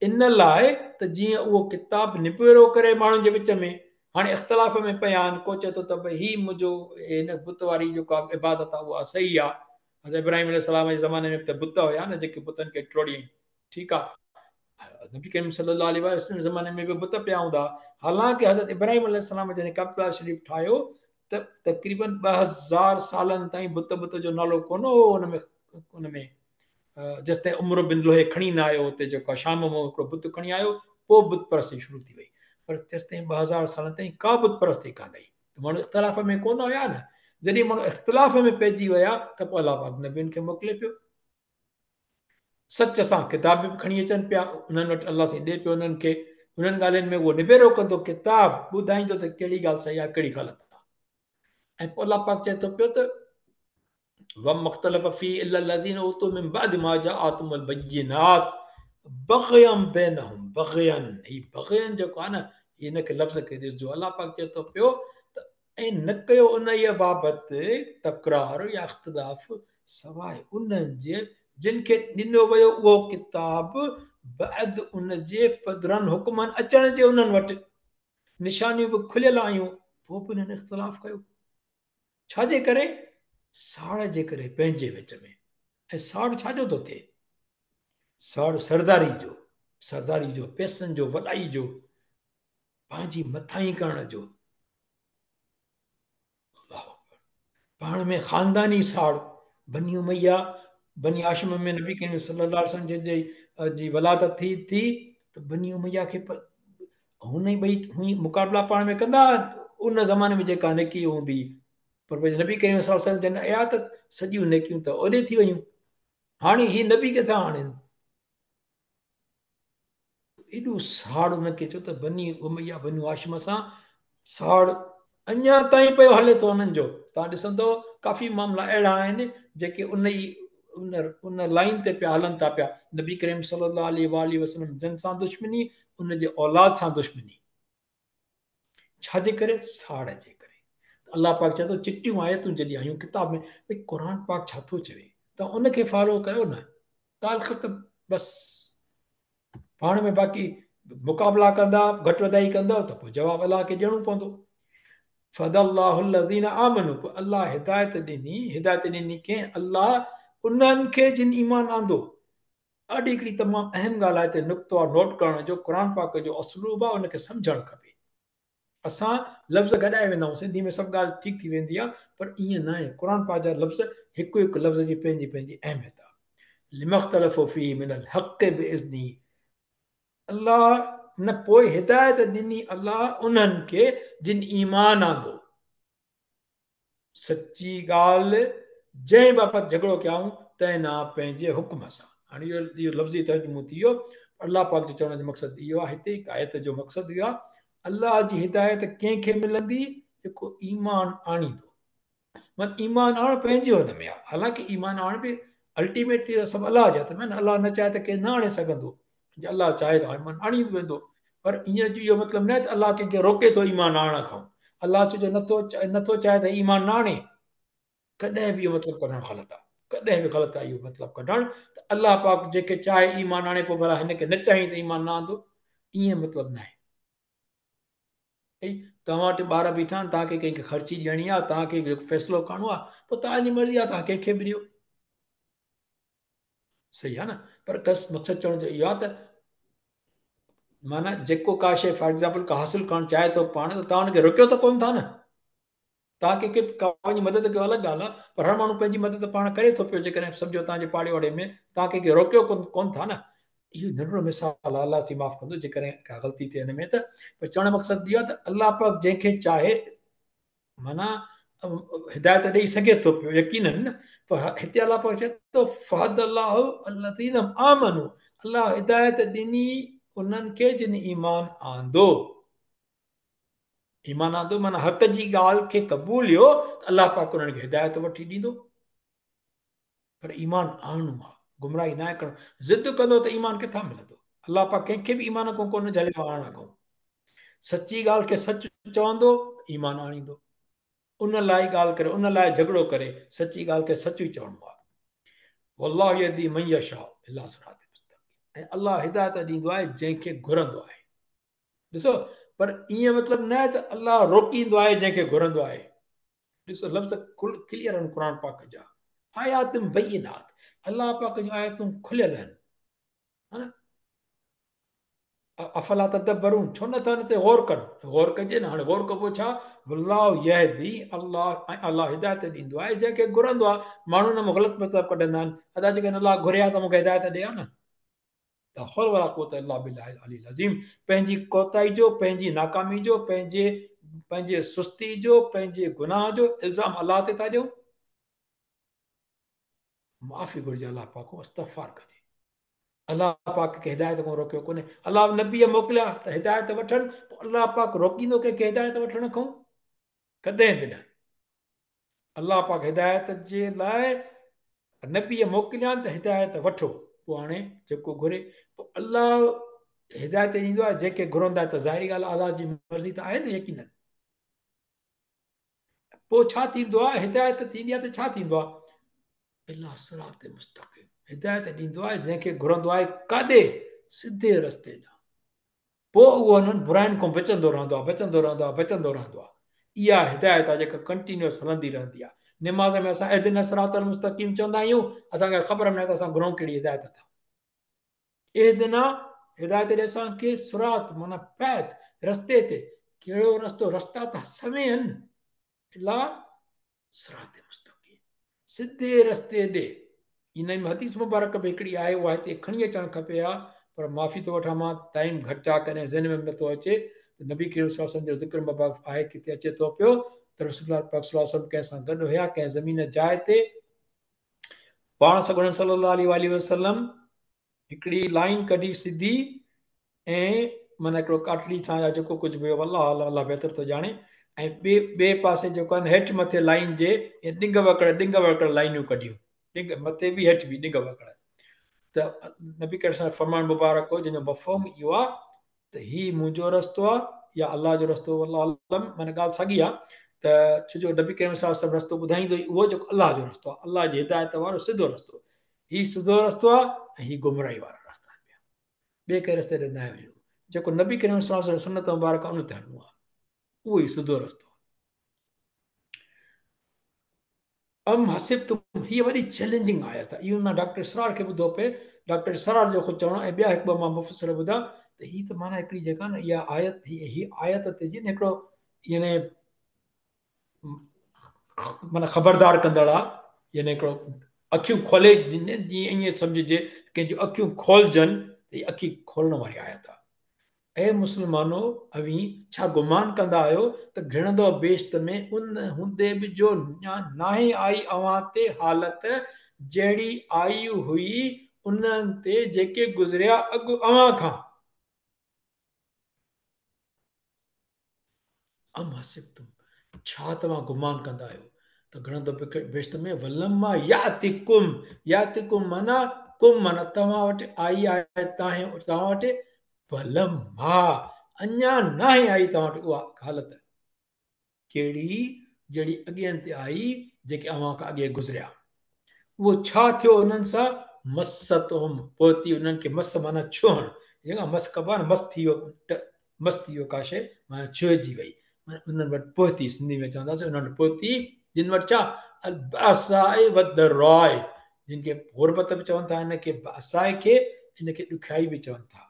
इन लाइ त जीअं उहो किताब निबेरो करे माण्हुनि जे विच में। हाणे इख़्तिलाफ़ में पिया आहिनि, को चए थो त भई हीउ मुंहिंजो हिन बुत वारी जेका इबादत आहे उहा सही आहे। हज़रत इब्राहिम अलैहिस्सलाम जे ज़माने में त बुत हुया न, जेके बुतनि खे टोड़ियईं, ठीकु आहे। नबी करीम सल्लल्लाहु अलैहि वसल्लम जे ज़माने में बि बुत पिया हूंदा। हालांकि हज़रत इब्राहिम अलैहिस्सलाम जॾहिं कअबा शरीफ़ ठाहियो त तक़रीबन 2000 सालनि ताईं बुत जो नालो कोन हो उनमें जेसिताईं उमर बिन लोहे खणी न आयो हुते, जेको शाम में हिकिड़ो बुत खणी आयो, पोइ बुत परस्ती शुरू थी वई। पर तेसिताईं 2000 सालनि ताईं का बुत परस्ती कान आई। माण्हू इख़्तिलाफ़ में कोन हुया न। जॾहिं माण्हू इख़्तिलाफ़ में पइजी विया त पोइ अलाह पाक नबियुनि खे मोकिले पियो, सच सां किताब बि खणी अचनि पिया। उन्हनि वटि अलाह साईं ॾिए पियो उन्हनि खे, उन्हनि ॻाल्हियुनि में उहो निबेरो कंदो, किताब ॿुधाईंदो त कहिड़ी ॻाल्हि सही आहे कहिड़ी ग़लति आहे। ऐं पोइ अलाह पाक चए थो पियो त वमख्तलफ़ फीह इल्ला लज़ीना ऊतू मिन बअदि मा जाअतहुमुल बय्यिनात बग़यन बैनहुम। बग़यन, ही बग़यन जेको आहे न, हिनखे लफ़्ज़ खे ॾिसजो। अलाह पाक चए थो पियो त ऐं न कयो उन ई बाबति तकरार या इख़्तिलाफ़ सवाइ उन्हनि जे जिन खे ॾिनो वियो उहो किताब बअद उन जे पधरनि हुकुमनि अचण जे उन्हनि वटि निशानियूं बि खुलियल आहियूं, पोइ बि उन्हनि इख़्तिलाफ़ कयो। छाजे करे? साड़ जे करे पंहिंजे विच में। ऐं साड़ छाजो थो थिए? साड़ सरदारी जो, पैसनि जो, वॾाई जो, पंहिंजी मथाई करण जो। पाण में ख़ानदानी साड़। बनी उमैया, बनी हाशिम में नबी करीम सल्लल्लाहु अलैहि वसल्लम जी वलादत थी त बनी उमैया खे हुन ई ॿई हुई मुक़ाबला पाण में कंदा उन ज़माने में जेका नेकी हूंदी। पर भई नबी करीम सल्लल्लाहु अलैहि वसल्लम जन आया त सॼियूं नेकियूं त ओॾे थी वियूं। हाणे ही नबी किथां आणनि? एॾो साड़ हुनखे चयो त बनी उमैया बनी हाशिम सां साड़ अञा ताईं पियो हले थो उन्हनि जो। तव्हां ॾिसंदो काफ़ी मामला अहिड़ा आहिनि जेके उन ई उन लाइन ते पिया हलनि था पिया। नबी करीम सल्लल्लाहु अलैहि वसल्लम जन सां दुश्मनी, उनजे औलाद सां दुश्मनी। छाजे करे? साड़ जे करे। अलाह पाक चए थो चिटियूं आयतूं जॾहिं आयूं किताब में, भई क़ुर पाक छा थो चवे, तव्हां उनखे फॉलो कयो न, ॻाल्हि ख़तमु बसि। पाण में बाक़ी मुक़ाबला कंदा, घटि वधाई कंदव त पोइ जवाबु अलाह खे ॾियणो पवंदो। फदल्लाहुल्लज़ीन आमनू, अल्लाह हिदायत ॾिनी कंहिं? अल्लाह उन्हनि खे जिन ईमान आंदो। ॾाढी हिकिड़ी तमामु अहम ॻाल्हि आहे हिते नुक़्तो आहे नोट करण जो। क़ुर पाक जो असलूब आहे उनखे सम्झणु खपे। असां लफ़्ज़ गॾाए वेंदा आहियूं, सिंधी में सभु ॻाल्हि ठीकु थी वेंदी आहे, पर ईअं न आहे। क़ुर पाक जा लफ़्ज़ हिकु हिकु लफ़्ज़ जी पंहिंजी पंहिंजी अहमियत आहे। लिमख़्तलफ़ु फ़ीहि मिनल हक़्क़ि बिइज़्निही, अल्लाह न पोइ हिदायत ॾिनी अल्लाह उन्हनि खे जिन ईमान आंदो। सची ॻाल्हि जंहिं बाबति झगड़ो कयूं तंहिं न पंहिंजे हुकुम सां। हाणे इहो लफ़्ज़ी तर्जुमो थी वियो। अल्लाह पाक जो चवण जो मक़सदु इहो आहे, हिते आयत जो मक़सदु इहो आहे अल्लाह जी हिदायत कंहिंखे मिलंदी? जेको ईमान आणींदो। मन ईमान आणणु पंहिंजे हुन में आहे। हालांकि ईमान आणण बि अल्टीमेटली सभु अलाह जे हथ में न। अलाह न चाहे त केरु न आणे सघंदो। अलाह चाहे त ईमान आणी वेंदो। पर ईअं जो इहो मतिलबु न आहे त अलाह कंहिंखे रोके थो ईमान आणण खां। अलाह छो जो नथो चाहे त ईमान न आणे। कॾहिं बि इहो मतिलबु कढणु ग़लति आहे। कॾहिं बि ग़लति आहे इहो मतिलबु कढणु त अलाह पाक जेके चाहे ईमान आणे पोइ भला हिनखे न चाही त ईमान न आंदो, ईअं मतिलबु न आहे। तव्हां वटि ॿार बीठा आहिनि, तव्हांखे कंहिंखे ख़र्ची ॾियणी आहे, तव्हांखे फ़ैसिलो करिणो आहे, पोइ तव्हांजी मर्ज़ी आहे, तव्हां कंहिंखे बि ॾियो। सही आहे न। पर मक़सदु चवण जो इहो आहे त माना जेको का शइ फॉर एग्ज़ाम्पल का हासिलु करणु चाहे थो पाण, त तव्हां हुनखे रोकियो त कोन था न। तव्हां कंहिंखे पंहिंजी मदद कयो अलॻि ॻाल्हि आहे, पर हर माण्हू पंहिंजी मदद पाण करे थो पियो। जेकॾहिं सम्झो तव्हांजे पाड़े वाड़े में तव्हां कंहिंखे रोकियो कोन था न। इहो नंढिड़ो मिसाल आहे, अलाह थी माफ़ कंदो जेकॾहिं का ग़लती थिए हिन में त। पर चवण जो मक़सदु इहो आहे त अलाह पाक जंहिंखे चाहे माना हिदायत ॾेई सघे थो पियो यकीनन न। पर हिते अलाह पाक चए थो फहदल्लाहु अल्लज़ीन आमनू, अलाह हिदायत ॾिनी उन्हनि खे जिन ईमान आंदो। ईमान आंदो माना हक़ जी ॻाल्हि खे क़बूलियो त अलाह पाक उन्हनि खे हिदायत वठी ॾींदो। पर ईमान आणणो आहे, गुमराही न आहे करणु। ज़िद कंदो त ईमान किथां मिलंदो? अलाह पाक कंहिंखे बि ईमान खां कोन झलियो आणण खां। सची ॻाल्हि खे सच चवंदो ईमान आणींदो। उन लाइ ॻाल्हि करे, उन लाइ झगड़ो करे, सची ॻाल्हि खे सच ई चवणो आहे। वल्लाहु यहदी मन यशा इला सिरातिन मुस्तक़ीम। ऐं अलाह हिदायत ॾींदो आहे जंहिंखे घुरंदो आहे। ॾिसो, पर ईअं मतिलबु न आहे त अलाह रोकींदो आहे जंहिंखे घुरंदो आहे। ॾिसो लफ़्ज़ क्लियर आहिनि क़ुर पाक जा। आयातुम बय्यिनात, अलाह पाक जूं आयतूं खुलियल आहिनि, हा न। अफला तदब्बरून, छो नथा हिन ते गौर कनि? गौर कजे न। हाणे गौर कबो छा? वल्लाहु यहदी, अलाह हिदायत ॾींदो आहे जंहिंखे घुरंदो आहे। माण्हू हुन में ग़लति मतिलबु कढंदा आहिनि। अदा जेकॾहिं अलाह घुरिया त मूंखे हिदायत ॾे हा न। त हौल वला क़ुव्वत इल्ला बिल्लाहिल अलील अज़ीम। पंहिंजी कोताही जो, पंहिंजी नाकामी जो, पंहिंजे सुस्ती जो, पंहिंजे गुनाह जो इल्ज़ाम अलाह ते था ॾियूं। माफ़ी घुरिजे अलाह पाक खां, इस्तग़फ़ार कजे। अलाह पाक खे हिदायत खां रोकियो कोन्हे। अलाह नबीअ मोकिलिया त हिदायत वठनि, पोइ अलाह पाक रोकींदो कंहिंखे हिदायत वठण खां? कॾहिं बि न। अलाह पाक हिदायत जे लाइ नबीअ मोकिलिया त हिदायत वठो। पोइ हाणे जेको घुरे, पोइ अलाह हिदायत ॾींदो आहे जंहिंखे घुरंदो आहे। त ज़ाहिरी ॻाल्हि आहे अलाह जी मर्ज़ी त आहे न यकीनन। पोइ छा थींदो आहे? हिदायत थींदी आहे त छा थींदो आहे? इला सिरात मुस्तक़ीम। हिदायत ॾींदो आहे जंहिंखे घुरंदो आहे काॾे? सिधे रस्ते ॾांहुं। पोइ उहो हुननि बुराइनि खां बचंदो रहंदो आहे, बचंदो रहंदो आहे, बचंदो रहंदो आहे। इहा हिदायत आहे जेका कंटिन्यूअस हलंदी रहंदी आहे। निमाज़ में असां इहदिना सिरातल मुस्तक़ीम चवंदा आहियूं, असांखे ख़बर न आहे त असां घुरूं कहिड़ी हिदायत था। इहदिना हिदायत ॾे असांखे सिरात माना पैद रस्ते ते, कहिड़ो रस्तो, रस्ता त सभई आहिनि, इला सिरात मुस्तक़ीम, सिधे रस्ते ॾे। इन में हदीस मुबारक बि हिकिड़ी आहे, उहा हिते खणी अचणु खपे हा, पर माफ़ी थो वठां मां, टाइम घटि आहे, कॾहिं ज़हन में नथो अचे। नबी करीम सल्लल्लाहु अलैहि वसल्लम जो ज़िक्र मुबारक आहे, किथे अचे थो पियो त रसूल पाक सल्लल्लाहु अलैहि वसल्लम कंहिं सां गॾु हुया कंहिं ज़मीन जाइ ते, पाण सॻुड़नि सल्लल्लाहु अलैहि वसल्लम हिकिड़ी लाइन कढी सिधी, ऐं माना हिकिड़ो काटली सां या जेको कुझु बि हुयो, अलाह अलाह अलाह बहितर थो ॼाणे, ऐं ॿिए पासे जेको आहे हेठि मथे लाइन जे ॾिंग वकड़ लाइनियूं कढियूं, ॾिंग मथे बि हेठि बि ॾिंग वकड़। त नबी करीम फरमान मुबारक हो जंहिंजो मफ़हूम इहो आहे त हीउ मुंहिंजो रस्तो आहे या अलाह जो रस्तो, अलाह अलम, माना ॻाल्हि साॻी आहे। त छो जो नबी करीम सभु रस्तो ॿुधाईंदो ई उहो जेको अलाह जो रस्तो आहे, अलाह जी हिदायत वारो सिधो रस्तो, हीउ सिधो रस्तो आहे ऐं हीउ गुमराही वारा रस्ता आहिनि। ॿिए कंहिं रस्ते ते न वञिणो, जेको नबी करीम सुन्नत मुबारक उन ते हलणो आहे, उहो ई सिधो रस्तो। अम हसिब तुम, हीअ वॾी चैलेंजिंग आयत आहे, इहो मां डॉक्टर इसरार खे ॿुधो पे, डॉक्टर इसरार जो ख़ुदि चवणो, ऐं ॿिया हिकु ॿ मां मुफ़सर ॿुधा त हीअ त माना हिकिड़ी जेका न इहा आयत, हीअ आयत ते जी न हिकिड़ो यानी माना ख़बरदार कंदड़ आहे, यानी हिकिड़ो अखियूं खोले, जीअं ईअं सम्झिजे कंहिंजूं अखियूं खोलजनि, त हीअ अखी खोलण वारी आयत आहे। ऐं मुस्लमानो अवी छा गुमान कंदा आहियो त घिणंदो बेश्त में उन हूंदे बि जो नाहे आई अवां ते हालत जहिड़ी आई हुई उन्हनि ते जेके गुज़रिया अॻु अवां खां। अम हसिब तुम, छा तव्हां गुमान कंदा आहियो त घिणंदो बेश्त में वलम्मा यातिकुम, यातिकुम माना कुम माना तव्हां वटि आई आहे, तव्हां वटि वलम्मा अञा नाहे आई तव्हां वटि उहा हालत, कहिड़ी जहिड़ी अॻियनि ते आई जेके अव्हां खां अॻे गुज़रिया। उहो छा थियो उन्हनि सां, मसतुहुम, पहुती उन्हनि खे, मस माना छुहण, जेका मस कबो आहे न, मस थी वियो, मस थी वियो का शइ माना छुहिजी वई, उन्हनि वटि पहुती, सिंधी में चवंदासीं उन्हनि वटि पहुती, जिन वटि छा अलबासाए वदराए, जिन खे गुरबत बि चवनि था, हिनखे बासाए खे, हिनखे ॾुखियाई बि चवनि था,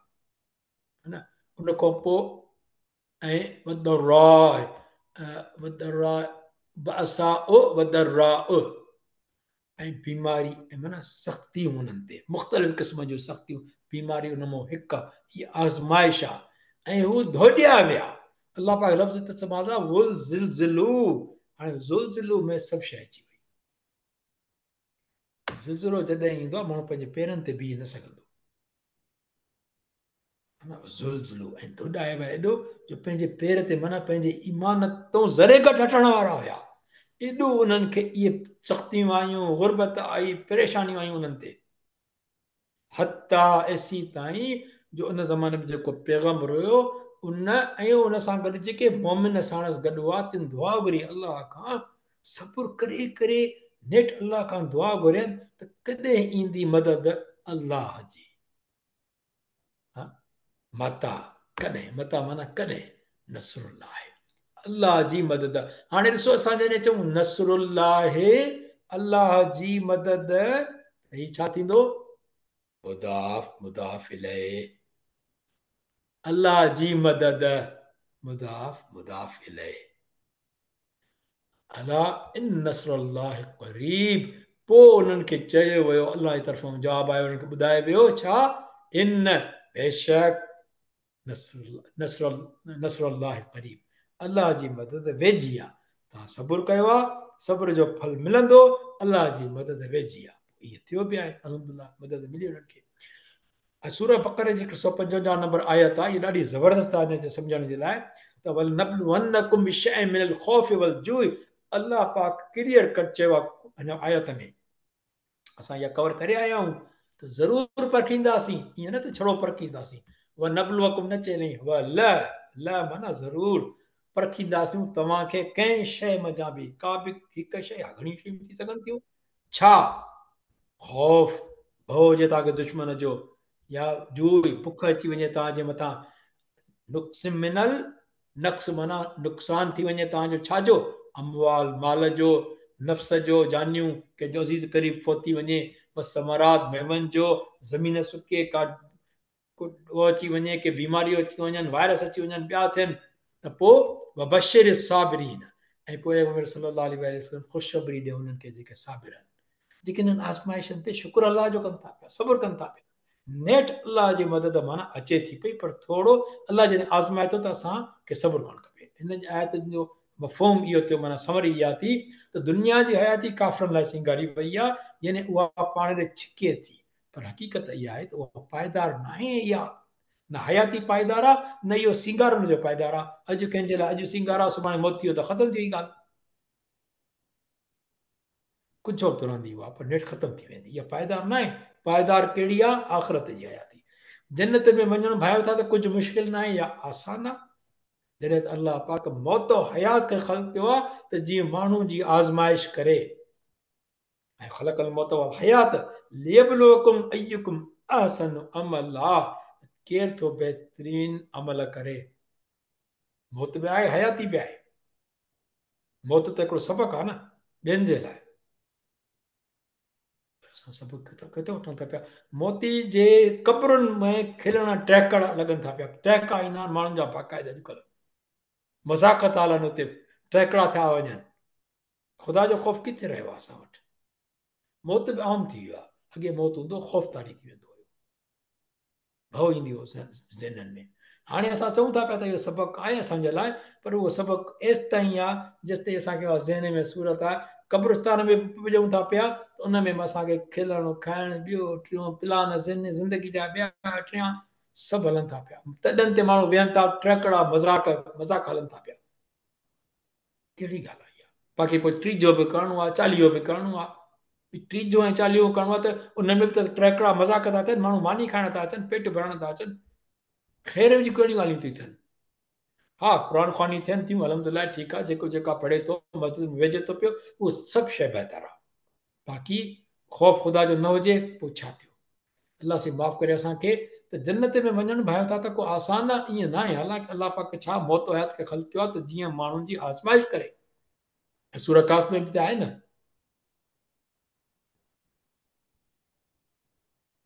है न। उन खां पोइ ऐं वदराए, वदराए बासाओ वदराओ, ऐं बीमारी, ऐं माना सख़्तियूं उन्हनि ते, मुख़्तलिफ़ क़िस्म जूं सख़्तियूं, बीमारी उन मां हिकु, इहा आज़माइश आहे, ऐं हू धोॾिया विया। अलाह पाक लफ़्ज़ त इस्तेमालु आहे वुल ज़िलज़िलू, हाणे ज़ुलज़िलू में सभु शइ अची वई। ज़िलज़िलो जॾहिं ईंदो आहे माण्हू पंहिंजे पेरनि ते बीह न सघंदो, ज़ुलज़िलो, ऐं धोॾाए विया एॾो जो पंहिंजे पेर ते, माना पंहिंजे ईमान तां ज़रे घटि हटण वारा हुया, एॾो उन्हनि खे इहे सख़्तियूं आयूं, गुरबत आई, परेशानियूं आयूं उन्हनि ते, हता ऐसी ताईं जो उन ज़माने में जेको पैगंबर हुयो उन ऐं उन सां गॾु जेके मोमिन साणस गॾु हुआ, तिन दुआ घुरी अलाह खां, सब्र करे करे नेठि अलाह खां दुआ घुरियनि त कॾहिं ईंदी मदद अलाह जी, मता, कॾहिं, मता माना कॾहिं, नसरुल्लाह, अलाह जी मदद। हाणे ॾिसो असां जॾहिं चऊं नसरुल्लाह, अलाह जी मदद, ही छा थींदो, मुदाफ मुदाफ इलैह, अल्लाह जी मदद, मुदाफ मुदाफ इलैह, अला इन नसरुल्लाह क़रीब, पोइ उन्हनि खे चयो वियो, अलाह जी तरफ़ां जवाबु आयो, उन्हनि खे ॿुधायो वियो छा, इन बेशक नसरुल्लाह क़रीब, अलाह जी मदद वेझी आहे, तव्हां सब्र कयो आहे, सब्र जो फल मिलंदो, अलाह जी मदद वेझी आहे, इहो थियो बि आहे, अल्हम्दुलिल्लाह मदद मिली उन्हनि खे। सूरह बक़रे जी 155 नंबर आयत आहे, इहा ॾाढी ज़बरदस्त आहे हिन सम्झण जे लाइ, त वल नबलवन्नकुम बिशैइन मिनल खौफ़ि वल जुइ, अलाह पाक क्लियर कट चयो आहे हिन आयत में, असां इहा कवर करे आया आहियूं त ज़रूरु परखींदासीं, ईअं न त छड़ो परखींदासीं, व नबलवकुम न चइनि, व ल ल माना ज़रूरु परखींदासीं तव्हांखे कंहिं शइ मज़ा बि, का बि हिकु शइ या घणियूं शयूं थी सघनि थियूं, छा खौफ़, भउ हुजे तव्हांखे दुश्मन जो, या जूई बुख अची वञे तव्हांजे मथां, नुक्स मिनल नक्स माना नुक़सान थी वञे तव्हांजो छाजो, अमवाल माल जो, नफ़्स जो, जानियूं कंहिंजो अज़ीज़ क़रीब फोती वञे, बस समरात मेमन जो, ज़मीन सुके का उहो अची वञे, के बीमारियूं अची वञनि, वायरस अची वञनि, ॿिया थियनि, त पोइ वबशिर साबिरीन, ऐं पोइ पैगंबर सल्लल्लाहु अलैहि वसल्लम ख़ुशख़बरी ॾिए उन्हनि खे जेके साबिर आहिनि, जेके हिननि आज़माइशनि ते शुक्र अलाह जो कनि था पिया, सब्र कनि था पिया। नेठ अलाह जी मदद माना अचे थी पई, पर थोरो अलाह जॾहिं आज़माए थो त असांखे सब्र करणु खपे। हिन जी आयतुनि जो मफ़हूम इहो थियो, माना समरी इहा थी त दुनिया जी हयाती काफ़रनि लाइ सिंगारी वई आहे, यानी उहा पाण ॾे छिके थी, पर हक़ीक़त इहा आहे त उहा पाइदार न आहे। इहा न हयाती पाइदार आहे, न इहो सिंगार हुनजो पाइदार आहे। अॼु कंहिंजे लाइ अॼु सिंगार आहे, सुभाणे मौत थी वियो त ख़तमु थी वई ॻाल्हि, कुझु वक़्तु रहंदी उहा, पर नेठ ख़तमु थी वेंदी। इहा पाइदार न आहे। पाइदार कहिड़ी आहे? आख़िरत जी हयाती। जन्नत में वञणु भायो था त कुझु मुश्किल न आहे या आसान आहे। जॾहिं त अलाह पाक मौत हयात खे ख़ल्क़ कयो आहे त जीअं माण्हू जी आज़माइश करे, ऐं ख़लक़ल मौत हयात लियबलुवकुम अय्युकुम अहसनु अमला, केरु थो बहितरीन अमल करे। मौत बि आहे, हयाती बि आहे। मौत त हिकिड़ो सबक़ु आहे न ॿियनि जे लाइ। असां सभु किथे वठूं था पिया। मोती जे कब्रुनि में खिलण टहिकड़ लॻनि था पिया, टहिका ईंदा आहिनि माण्हुनि जा बाक़ाइदा अॼुकल्ह, मज़ाक था हलनि हुते, टहिकड़ा थिया वञनि। ख़ुदा जो ख़ौफ़ किथे रहियो आहे असां वटि? मौत बि आम थी वियो आहे। अॻे मौत हूंदो ख़ौफ़दारी थी वेंदो हुयो, भउ ईंदी हो ज़हननि में। हाणे असां चऊं था पिया त इहो सबक़ु आहे असांजे लाइ, पर उहो सबक़ु एसि ताईं आहे जेसि ताईं असांखे उहा ज़हन में सूरत आहे। क़ब्रिस्तान में पुॼूं था पिया, उन में बि असांखे खिलणु खाइणु ॿियो टियों प्लान ज़िंदगी जा ॿिया टियां सभु हलनि था पिया। तॾनि ते माण्हू वेहनि था, टहिकड़ा मज़ाक हलनि था पिया। कहिड़ी ॻाल्हि आहे इहा? बाक़ी पोइ टीजो बि करिणो आहे, चालीहो बि करिणो आहे। टीजो ऐं चालीहो करिणो आहे त उन में बि त टहिकड़ा मज़ाक था थियनि, माण्हू मानी खाइण था अचनि, पेट भरण था अचनि, ख़ैर जी कहिड़ियूं ॻाल्हियूं थियूं थियनि। हा, क़ुर ख़्वानी थियनि थियूं, अलहमदिल्ला, ठीकु आहे। जेका पढ़े थो, मस्जिद में वेझे थो पियो, उहो सभु शइ बहितर आहे। बाक़ी ख़ौफ़ ख़ुदा जो न हुजे, पोइ छा थियो? अलाह से माफ़ करे असांखे। त जन्नत में वञणु भायो था त को आसान आहे, ईअं न आहे। हालांकि अलाह पाक छा मौत हयात खे ख़ल्क़ कयो आहे त जीअं माण्हुनि जी आज़माइश करे। सूरत काफ़ में बि त आहे न,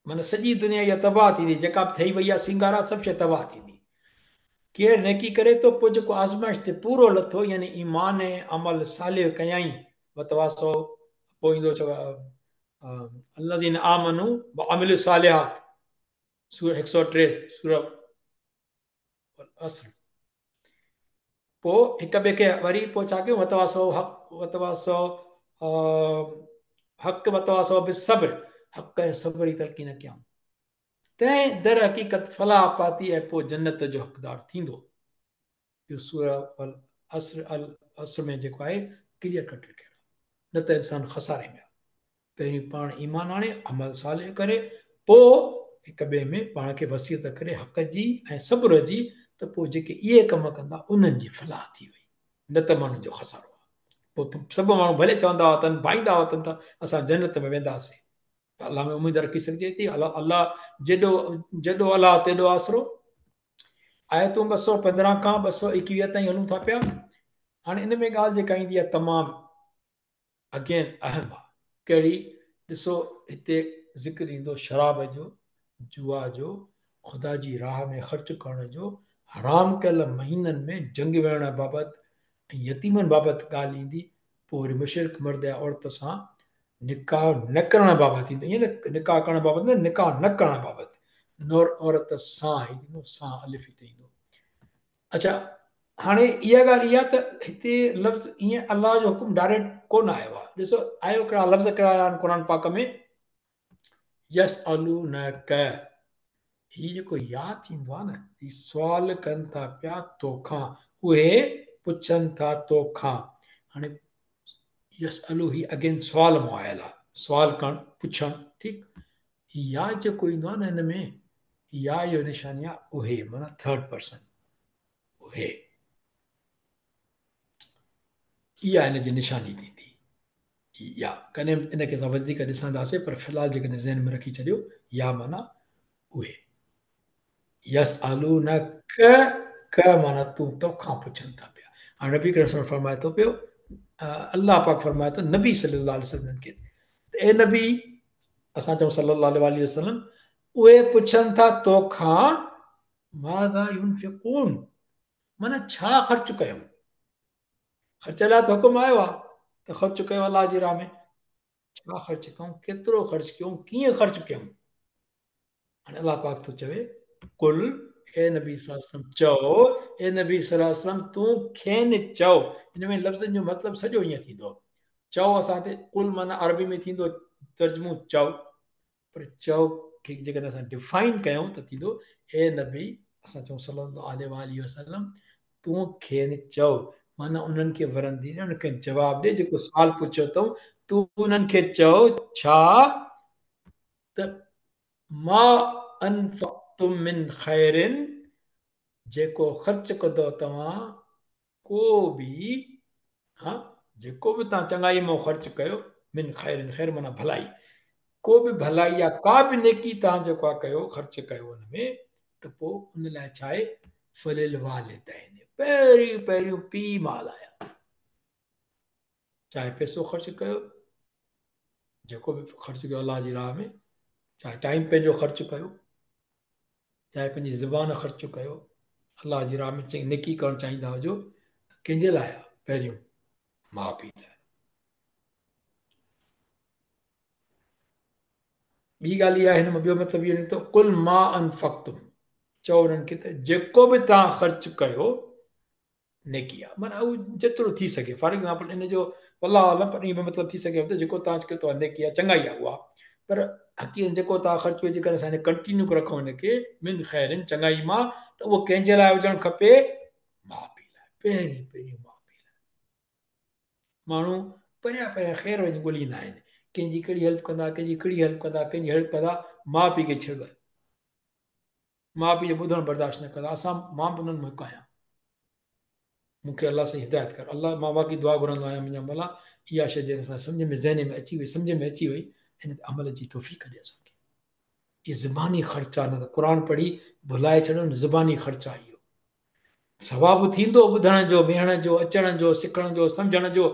माना सॼी दुनिया इहा तबाह थींदी, जेका बि ठही वई आहे सिंगारा, सभु शइ तबाह थींदी। केरु नेकी करे थो, पोइ जेको आज़माइश ते पूरो लथो, यानी ईमान ऐं अमल सालिह कयाई, वतवासो, पोइ ईंदो छा अल्लज़ीन आमनू व अमिलु सालिहात, सूरत 103 सूरत असर। पोइ हिक ॿिए खे वरी पोइ छा कयूं? वतवासो हक़, वतवासो हक़, वतवासो बि सब्र, हक़ ऐं सब्र जी तरक़ी न कयूं, तंहिं दर हक़ीक़त फलाह पाती ऐं पोइ जन्नत जो हक़दार थींदो। इहो सूरत अल असर, अल असर में जेको आहे क्लियर कट लिखियल आहे। न त इंसानु खसारे में आहे। पहिरीं पाण ईमान आणे, अमल सालिह करे, पोइ हिक ॿिए में पाण खे वसियत करे हक़ जी ऐं सब्र जी, त पोइ जेके इहे कम कंदा उन्हनि जी फलाह थी वई, न त माण्हुनि जो खसारो आहे। पोइ सभु माण्हू भले चवंदा हुआ भाईंदा हुआ त असां जन्नत में वेंदासीं। अलाह में उमेदु रखी सघिजे थी। अलाह जेॾो जेॾो अलाह तेॾो आसरो। आयतूं 215 खां 221 ताईं हलूं था पिया। हाणे इन में ॻाल्हि जेका ईंदी आहे तमामु अगेन अहम आहे। कहिड़ी? ॾिसो, हिते ज़िक्र ईंदो शराब जो, जुआ जो, ख़ुदा जी राह में ख़र्च करण जो, हराम कयल महीननि में जंग विहण बाबति ऐं यतीमनि बाबति ॻाल्हि ईंदी। पोइ वरी मुशरिक मर्द या औरत सां निकाह न करण बाबति ईंदो। ईअं न निकाह करण बाबति न, निकाह न करण बाबति। नौर औरत सां ईंदो, सां अलिफ हिते ईंदो। अच्छा, हाणे इहा ॻाल्हि इहा त हिते लफ़्ज़ ईअं अलाह जो हुकुम डायरेक्ट कोन आयो आहे। ॾिसो आयो कहिड़ा लफ़्ज़ कहिड़ा आया आहिनि क़ुर पाक में? यस अलू न क, हीउ जेको यादि थींदो आहे न, हीउ सुवाल कनि था पिया तोखां, उहे पुछनि था तोखां। हाणे यस अलू ही अगेन सुवाल मां आयल आहे, सुवाल करणु, पुछणु, ठीकु। ही या जेको ईंदो आहे न हिन में, या जो निशानी आहे उहे, माना थर्ड पर्सन उहे, इहा हिन जी निशानी थींदी। या कॾहिं इनखे असां वधीक ॾिसंदासीं, पर फ़िलहाल जेकॾहिं ज़हन में रखी छॾियो, या माना उहे। यस आलू न क, कया माना तूं तोखां पुछनि था पिया। हाणे नबी करीम फरमाए थो पियो, अल्लाह पाक फरमाए थो नबी सल्लल्लाहु अलैहि वसल्लम खे, ए नबी, असां चऊं सल्लल्लाहु अलैहि वसल्लम, उहे पुछनि था तोखां माज़ा युनफ़िक़ून, माना छा ख़र्च कयूं। ख़र्च लाइ त हुकुम आयो आहे त ख़र्च कयो अलाह जी राह में, छा ख़र्च कयूं, केतिरो ख़र्च कयूं, कीअं ख़र्च कयूं। हाणे अलाह पाक थो चवे, कुल, ए नबी सल्लल्लाहु अलैहि वसल्लम चओ, ए नबी सल्लल्लाहु अलैहि वसल्लम तूं खेनि चओ। हिन में लफ़्ज़नि जो मतिलबु सॼो ईअं थींदो, चओ असां ते कुल माना अरबी में थींदो तर्जुमो चओ, पर चओ खे जेकॾहिं असां डिफाइन कयूं त थींदो, ए नबी, असां चऊं सल्लल्लाहु अलैहि वसल्लम, तूं खेनि चओ, माना उन्हनि खे वरंदी न, उनखे जवाबु ॾे जेको सुवाल पुछियो अथऊं, तूं उन्हनि खे चओ छा त मा अनफक़्तुम मिन खैरिन, जेको ख़र्च कंदो तव्हां को बि, हाँ, जेको बि तव्हां चङाई मां ख़र्च कयो, मिन खैरिन, खैर माना भलाई, को बि भलाई या का बि नेकी तव्हां जेको आहे कयो, ख़र्च कयो हुन में, त पोइ उन लाइ छा आहे, फलिल वालिदैन, पहिरियों पहिरियों पीउ माउ लाइ, चाहे पैसो ख़र्च कयो, जेको बि ख़र्च कयो अलाह जी राह में, चाहे टाइम पंहिंजो ख़र्च कयो, चाहे पंहिंजी ज़ुबान ख़र्च कयो, अलाह जी राह में नेकी करणु चाहींदा हुजो, कंहिंजे लाइ आहे, पहिरियों माउ पीउ लाइ। ॿी ॻाल्हि इहा आहे, हिन में ॿियो मतिलबु इहो निकितो, कुल मा अनफक़्तुम, चओ उन्हनि खे त जेको बि तव्हां ख़र्च कयो नेकी आहे, माना उहो जेतिरो थी सघे, फॉर एग्ज़ाम्पल इन जो अलाह आलम, पर इन में मतिलबु थी सघे त जेको तव्हां कयो आहे नेकी आहे, चङाई आहे उहा, पर हक़ीक़त जेको तव्हां ख़र्च कयो, जेकॾहिं असां कंटिन्यू रखूं हिनखे मिन खैरिन, चङाई मां, त उहो कंहिंजे लाइ हुजणु खपे, माउ पीउ लाइ, पहिरीं पहिरीं माउ पीउ लाइ। माण्हू परियां परियां ख़ैर वञी ॻोल्हींदा आहिनि, कंहिंजी कहिड़ी हेल्प कंदा, कंहिंजी कहिड़ी हेल्प कंदा, कंहिंजी हेल्प कंदा, माउ पीउ खे छॾ, माउ पीउ जो ॿुधणु बर्दाश्त न कंदा। असां, मां बि उन्हनि में हिकु आहियां, मूंखे अलाह सां हिदायत कर, अलाह, मां बाक़ी दुआ घुरंदो आहियां, मुंहिंजा मौला इहा शइ जॾहिं असां सम्झ में ज़हन में अची वई, सम्झ में अची वई, हिन ते अमल जी तौफ़ीक़ ॾे असांखे। इहो ज़ुबानी ख़र्च आहे, न त क़ुर पढ़ी भुलाए छॾियो न, ज़ुबानी ख़र्च आहे इहो। सवाबु थींदो ॿुधण जो, वेहण जो, अचण जो, सिखण जो, सम्झण जो,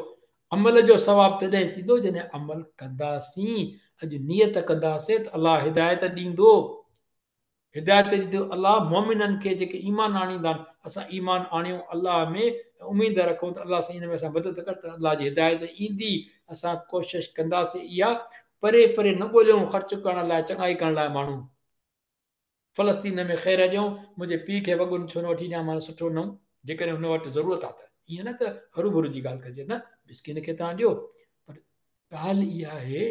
अमल जो सवाबु तॾहिं थींदो जॾहिं अमल कंदासीं। अॼु नियत कंदासीं त अलाह हिदायत ॾींदो, हिदायत ॾींदो अलाह मोमिननि खे, जेके ईमान आणींदा आहिनि। असां ईमान आणियूं अलाह में, उमेद रखूं त अलाह साईं हिन में असां मदद कर त अलाह जी हिदायत ईंदी। असां कोशिशि कंदासीं इहा, परे परे न ॻोल्हियूं ख़र्च करण लाइ, चङाई करण लाइ माण्हू। फ़लस्तीन में ख़ैर ॾियूं, मुंहिंजे पीउ खे वॻुनि छो न वठी ॾियां, मां सुठो न, जेकॾहिं हुन वटि ज़रूरत आहे त, ईअं न त हरू भरू जी ॻाल्हि कजे, न, मिसकिन खे तव्हां ॾियो। पर ॻाल्हि इहा आहे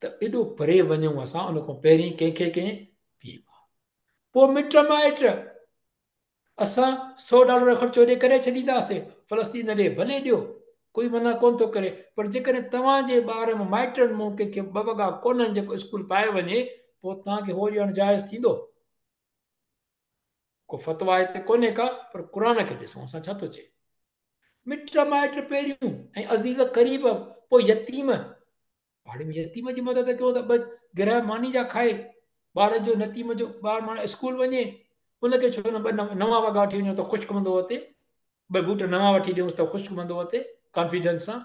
त एॾो परे वञूं असां, उन खां पहिरीं कंहिंखे कंहिं पीउ माउ, पोइ मिट माइट, असां $100 ख़र्चो ॾे करे छॾींदासीं, फ़लस्तीन ॾे भले ॾियो, कोई मना कोन थो करे, पर जेकॾहिं तव्हांजे ॿार में माइटनि मूं कंहिंखे ॿ वॻा कोन्हनि जेको स्कूल पाए वञे, पोइ तव्हांखे उहो ॾियणु जाइज़ थींदो? को फ़तवा हिते कोन्हे का, पर क़ुर खे ॾिसूं असां छा थो चए। मिट माइट पहिरियों, ऐं अज़ीज़ क़रीब, पोइ यतीम। पाड़े में यतीम जी मदद कयो त ॿ गिरह मानी जा खाए, ॿार जो यतीम जो ॿारु माना स्कूल वञे, उनखे छो न ॿ नवां वॻा वठी वञो त ख़ुशि कंदो हुते, ॿ बूट नवां वठी ॾियूंसि त ख़ुशि कंदो हुते, कॉन्फिडेंस सां।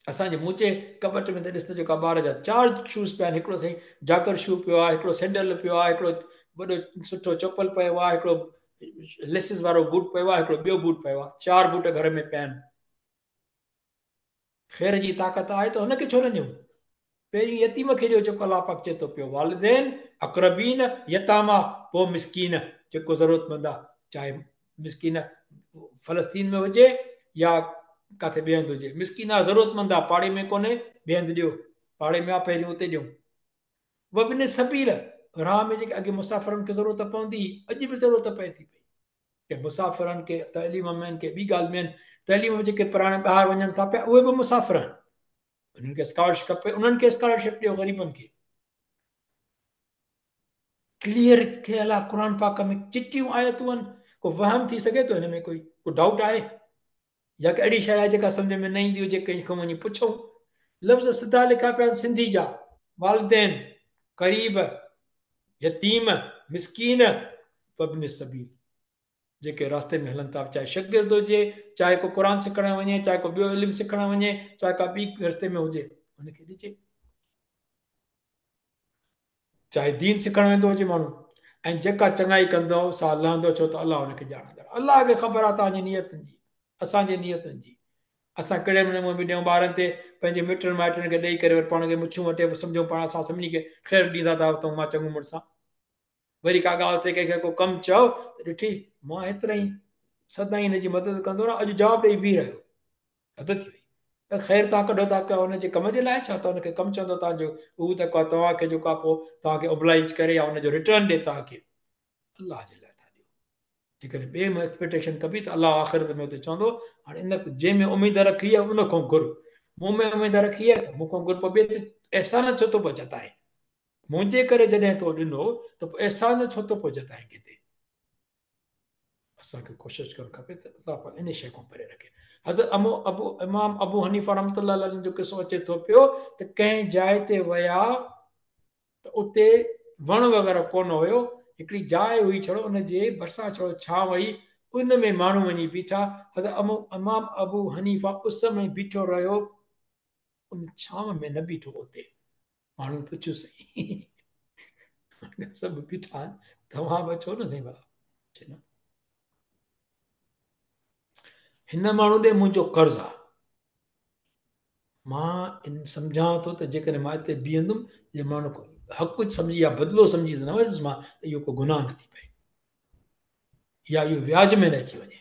असांजे मूचे कबट में त ॾिस त जेका ॿार जा 4 शूज़ पिया आहिनि, हिकिड़ो साईं जाकर शू पियो आहे, हिकिड़ो सैंडल पियो आहे, हिकिड़ो वॾो सुठो चपल पियो आहे, हिकिड़ो लेसिस वारो बूट पियो आहे, हिकिड़ो ॿियो बूट पियो आहे, 4 बूट घर में पिया आहिनि। ख़ैर जी ताक़त आहे त हुनखे छो न ॾियूं? पहिरीं यतीम खे ॾियो, जेको अलाह पाक चए थो पियो, वालिदैन अक़रबीन यतामा, पोइ मिसकीन, जेको ज़रूरतमंद आहे, चाहे मिसकीन फ़लस्तीन में हुजे या किथे ॿिए हंधि हुजे, मिसकीन आहे, ज़रूरतमंद आहे, पाड़े में कोन्हे, ॿिए हंधि ॾियो, पाड़े में आहे पहिरियों उते ॾियूं। वबिन सबील, राह में जेके अॻे मुसाफ़िरनि खे ज़रूरत पवंदी, अॼु बि ज़रूरत पए थी पई, के मुसाफ़िरनि खे तइलीम में आहिनि, के ॿी ॻाल्हि में आहिनि, तइलीम में जेके पढ़ण ॿाहिरि वञनि था पिया, उहे बि मुसाफ़िर आहिनि, उन्हनि खे स्कॉलरशिप खपे, उन्हनि खे स्कॉलरशिप ॾियो, ग़रीबनि खे। क्लियर थियल आहे क़ुर पाक में, चिटियूं आयतूं आहिनि, को वहम थी सघे थो हिन में, को डाउट आहे, या की अहिड़ी शइ आहे जेका सम्झ में न ईंदी हुजे, कंहिंखां वञी पुछूं। लफ़्ज़ सिधा लिखा पिया आहिनि सिंधी जा, वालिदैन, क़रीब, यतीम, मिसकीन, वब्न सबील, जेके रास्ते में हलन था, चाहे शागिर्द हुजे, चाहे को क़ुर सिखण वञे, चाहे को ॿियो इल्मु सिखण वञे, चाहे का ॿी रस्ते में हुजे, हुनखे ॾिजे। चाहे दीन सिखण वेंदो हुजे माण्हू, ऐं जेका चङाई कंदो सा लहंदो, छो त अलाह हुनखे ॼाणंदड़, अलाह खे ख़बर आहे तव्हांजी नियतुनि जी, असांजे नियतुनि जी। असां कहिड़े नमूने बि ॾियूं ॿारनि ते, पंहिंजे मिटनि माइटनि खे ॾेई करे वरी पाण खे मुछूं वटे सम्झूं पाण असां सभिनी खे ख़ैरु ॾींदा था वठूं, मां चङो मुड़ुसु, वरी का ॻाल्हि ते कंहिंखे को कमु चओ त ॾिठी मां हेतिरा ई सदाईं हिनजी मदद कंदो रहां, अॼु जवाबु ॾेई बीह रहियो, हद थी वई। त ख़ैरु तव्हां कढो था कयो हुनजे कम जे लाइ, छा त हुनखे कमु चवंदो तव्हांजो, हू त को तव्हांखे जेको आहे पोइ तव्हांखे ओबलाइज करे या हुनजो रिटर्न ॾिए तव्हांखे, अलाह जे लाइ था ॾियो। जेकॾहिं ॿिए में एक्सपेक्टेशन कबी त अलाह आख़िरत में हुते चवंदो, हाणे इन जंहिंमें उमेद रखी आहे उन खां घुर, मूं में उमेद रखी आहे त मूंखां घुर, पोइ ॿिए ते अहसान छो थो पोइ जताए, मुंहिंजे करे जॾहिं तो ॾिनो त पोइ अहसान छो थो पोइ जताए किथे। असांखे कोशिशि करणु खपे त अलाह पाक इन शइ खां परे रखे। हज़रत इमाम अबू हनीफ़ा रहमतुल्लाह अलैहि जो किसो अचे थो पियो त कंहिं जाइ ते विया त उते वण वग़ैरह कोन हुयो, हिकिड़ी जाइ हुई छड़ो, उनजे भरिसां छड़ो छांव हुई, उन में माण्हू वञी बीठा। हज़रत इमाम अबू हनीफ़ा उस में बीठो रहियो, उन छांव में न बीठो उते। माण्हू पुछियो सही सभु बीठा आहिनि, तव्हां बि अचो न साईं भला, चए न हिन माण्हू ॾे मुंहिंजो कर्ज़ु आहे, मां इन सम्झां थो त जेकॾहिं मां हिते बीहंदुमि, जे माण्हू हक़ु सम्झी या बदिलो सम्झी त न वञुसि मां, त इहो को गुनाह न थी पए, या इहो व्याज में न अची वञे।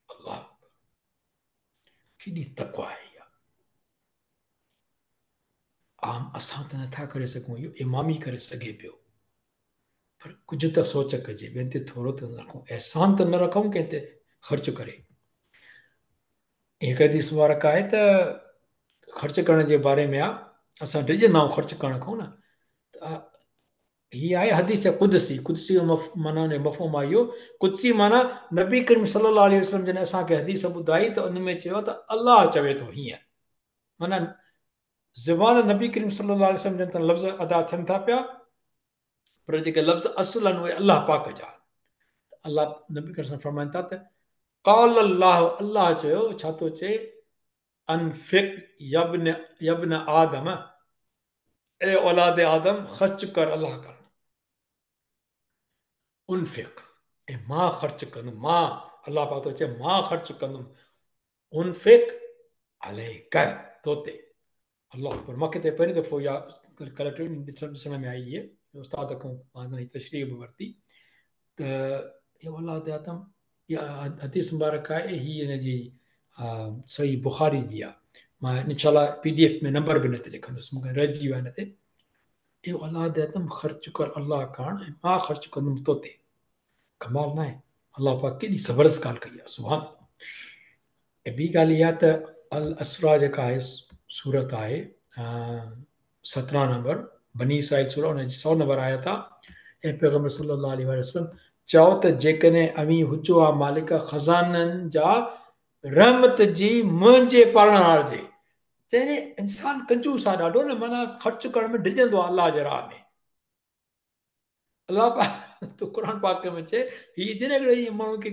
अलाह केॾी तक़वा आहे इहा। आम असां त नथा करे सघूं, इहो इमामी करे सघे पियो, पर कुझु त सोच कजे, ॿियनि ते थोरो त रखूं, अहसान त न रखूं कंहिं ते ख़र्चु करे। हिकु हदीस मुबारक आहे त ख़र्चु करण जे बारे में आहे, असां डिॼंदा आहियूं ख़र्चु करण खां न, त हीअ आहे हदीस कुदसी, कुदसी जो माना मफ़हूम आहे इहो, कुदसी माना नबी करीम सल्लल्लाहु अलैहि वसल्लम जॾहिं असांखे हदीस ॿुधाई त उन में चयो त अलाह चवे थो हीअं, माना ज़ुबान नबी करीम सल्लल्लाहु अलैहि वसल्लम जन लफ़्ज़ अदा थियनि था पिया, पर जेके लफ़्ज़ असुल आहिनि उहे अलाह पाक जा। अलाह नबी करीम फरमाइनि था त क़ाल अल्लाह, अलाह चयो, छा थो चए, अनफिक यब्न आदम, ए औलाद आदम, ख़र्च कर, अलाह कर, उनफिक, ऐं मां ख़र्च कंदुमि, मां अलाह पाक थो चए मां ख़र्च कंदुमि, उनफिक अलैक, तो ते अलाह अकबर। मूंखे त पहिरीं दफ़ो इहा ॾिसण में आई, इहे उस्ताद खां मां तशरीह बि वरिती त इहा औलाद आदम, इहा हदीस मुबारक आहे, हीअ हिनजी सही बुखारी जी आहे, मां इनशाला PDF में नंबर बि न ते लिखंदुसि, मूंखे रहिजी वियो आहे हिन ते। ए औलाद आदम ख़र्च कर अलाह करण, ऐं मां ख़र्च कंदुमि तो ते, कमाल न आहे, अलाह पाक केॾी ज़बरदस्त ॻाल्हि कई आहे, सुभान। ऐं ॿी ॻाल्हि इहा त अल असरा जेका आहे सूरत आहे 17 नंबर, बनी इसराइल सूरत, हुनजी 100 नंबर आयत आहे, ऐं पैगम्बर सल्लल्लाहु अलैहि वसल्लम चओ त जेकॾहिं अवी हुजो आहे मालिक ख़ज़ाननि जा रहमत जी मुंहिंजे पालणार जे, चइजे इंसान कंजूस आहे ॾाढो न, माना ख़र्च करण में डिॼंदो आहे अलाह जे राह में। अलाह पाक तो क़ुर पाक में चए, हीअ थी न हिकिड़े माण्हू खे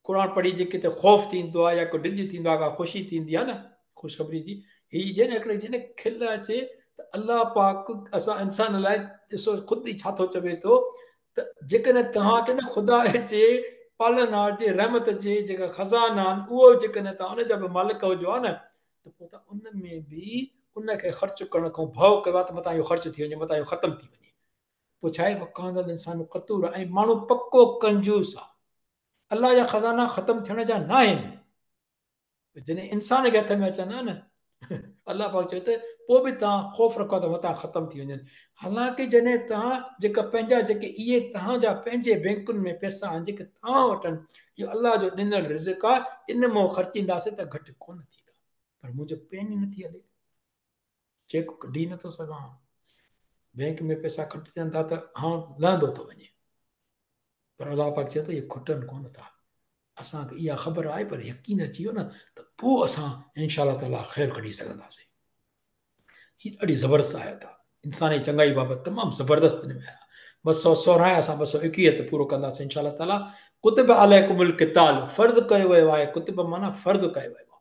क़ुर पढ़ी जेके त ख़ौफ़ थींदो आहे या को डिॼ थींदो आहे, का ख़ुशी थींदी आहे न, ख़ुशख़बरी जी, हीअ जे न हिकिड़े जे न खिल अचे त अलाह पाक असां इंसान लाइ ॾिसो ख़ुदि ई छा थो चवे थो त जेकॾहिं तव्हांखे न ख़ुदा जे पालनहार जे रहमत जे जेका ख़ज़ाना आहिनि, उहो जेकॾहिं तव्हां उनजा बि मालिक हुजो आहे न, त पोइ त उन में बि उनखे ख़र्च करण खां भउ कयो आहे त मतां इहो ख़र्च थी वञे, मतां इहो ख़तमु थी वञे। पोइ छा आहे, वकानल इंसान क़तूर, ऐं माण्हू पको कंजूस आहे, अलाह जा ख़ज़ाना ख़तमु थियण जा न आहिनि, जॾहिं इंसान जे हथ में अचनि हा न अलाह पाक चए त पोइ बि तव्हां ख़ौफ़ रखो त मतां ख़तमु थी वञनि। हालांकि जॾहिं तव्हां जेका पंहिंजा जेके इहे तव्हांजा पंहिंजे बैंकुनि में पैसा आहिनि जेके तव्हां वटि, इहो अलाह जो ॾिनल रिज़िक आहे, इन मां ख़र्चींदासीं त घटि कोन थींदा, पर मुंहिंजो पेन ई नथी हले, चेक कढी नथो सघां, बैंक में पैसा खटिजनि था त हाणे लहंदो थो वञे, पर अलाह पाक चए थो इहे खुटनि कोन था। असांखे इहा ख़बर आहे, पर यकीन अची वियो न त पोइ असां इंशा अल्लाह ताला ख़ैरु कढी सघंदासीं। हीअ ॾाढी ज़बरदस्त आयत आहे, इंसान जी चङाई बाबति तमामु ज़बरदस्त हिन में आहे। 216 असां 221 ते पूरो कंदासीं इंशाअल्लाह ताला। कुतुब अलैकुमुल क़िताल, फर्ज़ कयो वियो आहे। कुतुब माना फर्ज़ कयो वियो आहे।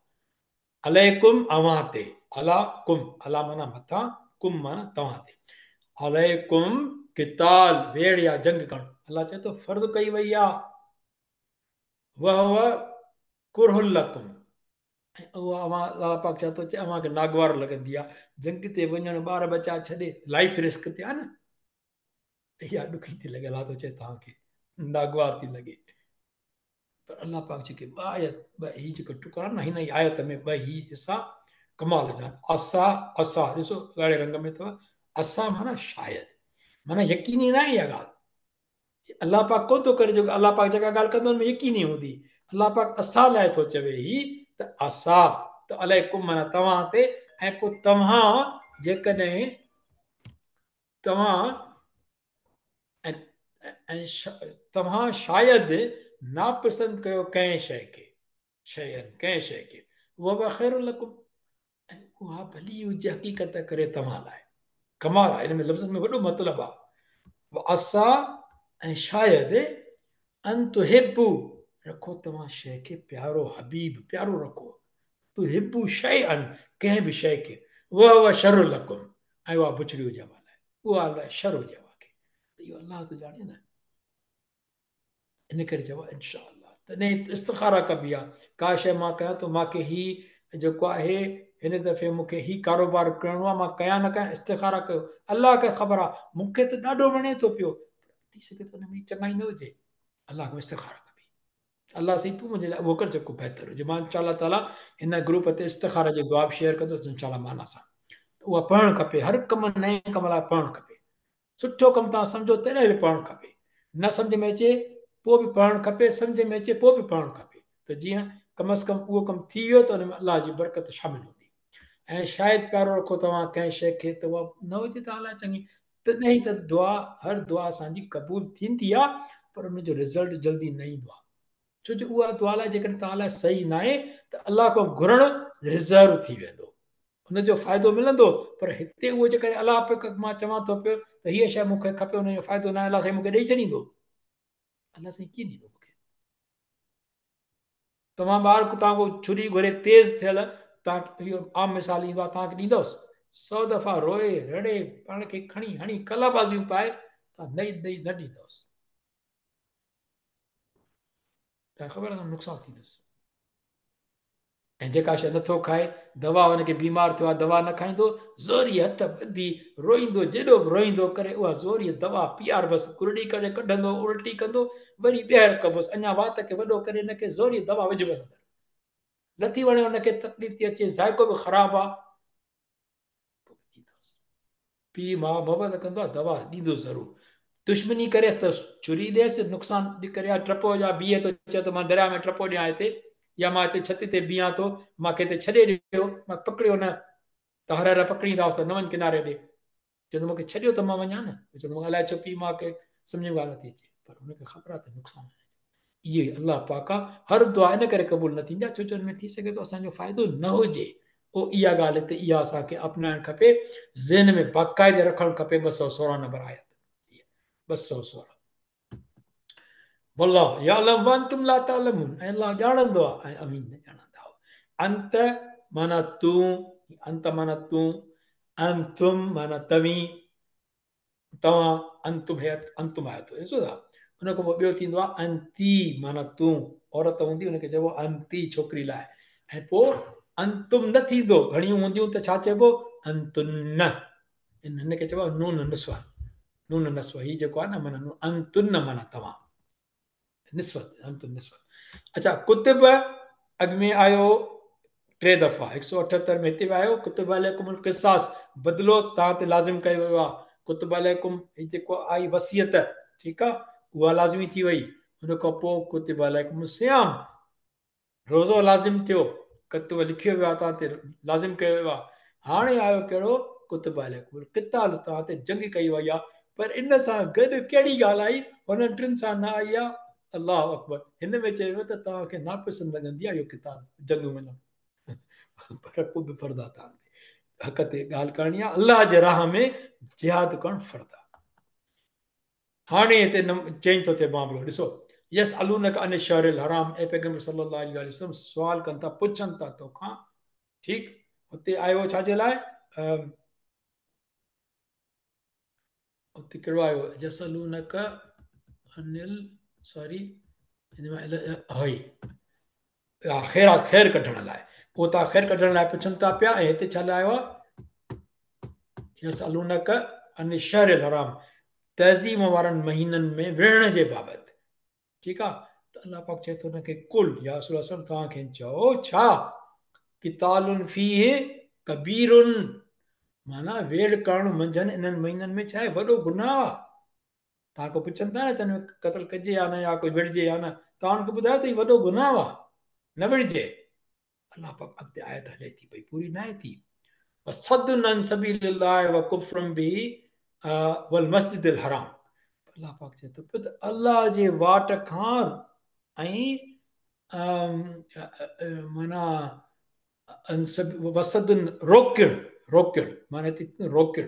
अलैकुम अवां ते, अला कुम, अला माना मथां, कुम माना तव्हां ते। अलैकुम क़िताल, वेड़ या जंग करणु। अलाह चए थो फर्ज़ कई वई आहे। वह कुरहुल लकुम, उहा अलाह पाक चए थो अव्हांखे नागवार लॻंदी आहे। जंग ते वञणु, ॿार बचा छॾे, लाइफ रिस्क ते आहे न, इहा ॾुखी थी लॻे। अलाह थो चए तव्हांखे नागवार थी लॻे। पर अलाह पाक जेके ॿ आयत, ॿ ही जेको टुकड़ा न, हिन ई आयत में ॿ ही हिसा कमाल जा। असा, असा ॾिसो ॻाढ़े रंग में अथव। असा माना शायद, माना यकीनी न आहे इहा ॻाल्हि। अलाह पाक कोन थो करे, जेको अलाह पाक जेका ॻाल्हि कंदो हुन में यकीनी हूंदी। अलाह पाक असां लाइ थो चवे ही त असा, त अलैकुम माना तव्हां ते। ऐं पोइ तव्हां जेकॾहिं तव्हां ऐं ऐं तव्हां शायदि नापसंद कयो कंहिं शइ खे, शयनि कंहिं शइ खे, उहा ख़ैरु लकुम, ऐं उहा भली हुजे हक़ीक़त करे तव्हां लाइ। कमाल आहे, हिन में लफ़्ज़नि में वॾो मतिलबु आहे। असा ऐं शायदि अंत हिबू, रखो तव्हां शइ खे प्यारो, हबीब प्यारो रखो। तू हिबू शइ अन, कंहिं बि शइ खे, उहा शर लकुम, ऐं उहा बुछड़ी हुजे लाइ, उहा शर हुजे खे। त इहो अलाह थो ॼाणे न, इन करे चयो इनशा अलाह। तॾहिं इस्तिखारा कबी आहे। का शइ मां कयां थो, मूंखे ही जेको आहे हिन दफ़े मूंखे ही कारोबार करिणो आहे, मां कयां न कयां, इस्तिखारा कयो। अलाह खे ख़बर आहे मूंखे त ॾाढो वणे थो पियो, थी सघे थो हुन में चङाई न हुजे। अलाह में इस्तिखारा कबी, अलाह साईं तूं मुंहिंजे लाइ उहो कर जेको बहितर हुजे। मां इंशाअल्लाह ताला हिन ग्रुप ते इस्तिखारा जो दुआ बि शेयर कंदुसि इंशाअल्लाह माना सां। उहा पढ़णु खपे, हर कम नए कम लाइ पढ़णु खपे। सुठो कमु तव्हां सम्झो तॾहिं बि पढ़णु खपे, न सम्झ में अचे पोइ बि पढ़णु खपे, सम्झ में अचे पोइ बि पढ़णु खपे। त जीअं कम अज़ कम उहो कमु थी वियो त हुन में अलाह जी बरकत शामिल हूंदी। ऐं शायदि प्यारो रखो तव्हां कंहिं शइ खे, त उहा न हुजे त अलाह चङी। तॾहिं त दुआ, हर दुआ असांजी क़बूल थींदी आहे, पर हुनजो रिज़ल्ट जल्दी न ईंदो आहे। छो जो उहा दुआ लाइ जेकॾहिं तव्हां लाइ सही न आहे, त अलाह खां घुरणु रिज़र्व थी वेंदो, हुनजो फ़ाइदो मिलंदो। पर हिते उहो जेकॾहिं अलाह पे मां चवां थो पियो त हीअ शइ मूंखे खपे, हुनजो फ़ाइदो न आहे, अलाह साईं मूंखे ॾेई छॾींदो, अलाह साईं कीअं ॾींदो मूंखे? तव्हां ॿार तव्हां को छुरी घुरे तेज़ थियल, तव्हां इहो आम मिसाल ईंदो आहे, तव्हांखे ॾींदुसि 100 दफ़ा रोए रड़े पाण खे खणी हणी कलाबाज़ियूं पाए, तव्हां न ॾींदुसि, तव्हांखे ख़बर आहे नुक़सानु थींदुसि। ऐं जेका शइ नथो खाए, दवा हुनखे बीमार थियो आहे, दवा न खाईंदो, ज़ोरी हथ ॿधी रोईंदो, जेॾो बि रोईंदो करे उहा ज़ोरी दवा पीआर बसि, कुरड़ी करे कढंदो, उल्टी कंदो, वरी ॿीहर कबोसि, अञा वात खे वॾो करे हिनखे ज़ोरी दवा विझबसि। नथी वणे हुनखे, तकलीफ़ थी अचे, ज़ाइको बि ख़राबु आहे, पीउ मां मोहबत कंदो आहे, दवा ॾींदो ज़रूरु। दुश्मनी करे त छुरी ॾियसि, नुक़सानु करे टपो या बीहे थो, चए थो मां दरिया में टपो ॾियां हिते, या मां हिते छत ते बीहां थो, मूंखे हिते छॾे ॾियो, मां पकड़ियो न, त हर पकड़ींदा त न वञ किनारे ॾे, चवंदो मूंखे छॾियो त मां वञा न, चवंदो अलाए छो पीउ मूंखे सम्झ में ॻाल्हि नथी अचे, पर हुनखे ख़बर आहे त नुक़सानु आहे। इहे अलाह पाक आहे, हर दुआ इन करे क़बूल न थींदी आहे, छो जो हुन में थी सघे थो असांजो फ़ाइदो न हुजे। पोइ इहा ॻाल्हि हिते इहा असांखे अपनाइणु खपे, ज़हन में बाक़ाइदे रखणु खपे। 216 नंबर आयत, 216। वल्लाहु यअलम व अंतुम ला तअलमून, ऐं अलाह ॼाणंदो आहे ऐं अमीन न ॼाणंदा हो। अंत माना तूं, अंत माना तूं, अंतुम माना तव्हीं, तव्हां, अंतुम है, अंतुम आयो थो, ॾिसो था। हुन खां पोइ ॿियो थींदो आहे अंती माना तूं, औरत हूंदी हुनखे चइबो अंती, छोकिरी लाइ। ऐं पोइ अंतुम न थींदो, घणियूं हूंदियूं त छा चइबो, अंतुन, हिनखे चइबो आहे नून नस्व, नून नस्व, ही जेको आहे न माना अंतुन माना तव्हां, निस्बत, अंतुन निस्बत। अच्छा, कुतुब अॻ में आयो 3 दफ़ा, 178 में हिते बि आयो, कुतुब अलैकुमुल क़िसास, बदिलो तव्हां ते लाज़िम कयो वियो आहे। कुतुब अलैकुम जेको आई वसियत, ठीकु आहे, उहा लाज़मी थी वई। हुन खां पोइ कुतुब अलैकुम सियाम, रोज़ो लाज़िम थियो, कुतुब लिखियो वियो आहे तव्हां ते, लाज़िम कयो वियो आहे। हाणे आयो कहिड़ो, कुतुब अलैकुमुल क़िताल, तव्हां ते जंग कई वई आहे। पर इन सां गॾु कहिड़ी ॻाल्हि आई, हुन टिनि सां न आई आहे, अलाह अकबर। हिन में चयो त तव्हांखे नापसंद लॻंदी आहे इहो किताब, जंग वञो, पर पोइ बि फर्द आहे तव्हां ते, हक़ ते ॻाल्हि करणी आहे, अलाह जे राह में जिहाद करणु फर्द आहे। हाणे हिते चेंज थो थिए मामिलो ॾिसो यस अलूनक अन शहरिल हराम ऐं पैगम्बर सल्लल्लाहु अलैहि वसल्लम सुवाल कनि था पुछनि था तोखां ठीकु हुते आयो छाजे लाइ हुते कहिड़ो आयो यस अलूनक अनिल सॉरी हई ख़ैर ख़ैर कढण लाइ पोइ तव्हां ख़ैर कढण लाइ पुछनि था पिया ऐं हिते छा लाइ आयो आहे यस अलूनक अन शहरिल हराम तहज़ीम वारनि महीननि में विढ़ण जे बाबति ठीकु आहे त अलाह पाक चए थो हुनखे कुल या रसूल असल तव्हांखे चओ छा कितालुन फी कबीरुन माना वेड़ करणु मंझंदि इन्हनि महीननि में छा आहे वॾो गुनाह आहे तव्हांखे पुछनि था न तन क़तल कजे या न या कोई विढ़जे या न तव्हां हुनखे ॿुधायो त हीउ वॾो गुनाह आहे न विढ़जे अलाह पाक अॻिते आयत हले थी भई पूरी न आहे थी वसदुन अन सबीलिल्लाह व कुफ्रम बि वल मस्जिदिल हराम अलाह पाक चए थो पियो त अलाह जे वाट खां ऐं माना वसदुन रोकणु रोकणु माना हिते रोकणु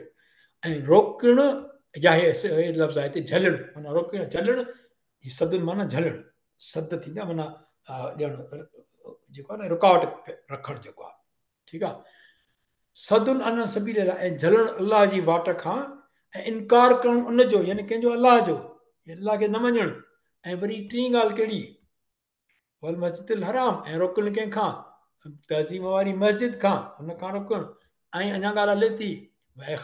ऐं रोकणु या हे लफ़्ज़ आहे हिते झलणु माना रोकणु झलणु सदुन माना झलणु सद थींदा माना ॼणु जेको आहे न रुकावट रखणु जेको आहे ठीकु आहे सदुन अन सबील ऐं झलणु अलाह जी वाट खां ऐं इनकार करणु उनजो यानी कंहिंजो अलाह जो अलाह खे न मञणु ऐं वरी टीं ॻाल्हि कहिड़ी वल मस्जिद हराम ऐं रोकणु कंहिंखां तहज़ीम वारी मस्जिद खां हुन खां रोकणु ऐं अञा ॻाल्हि हले थी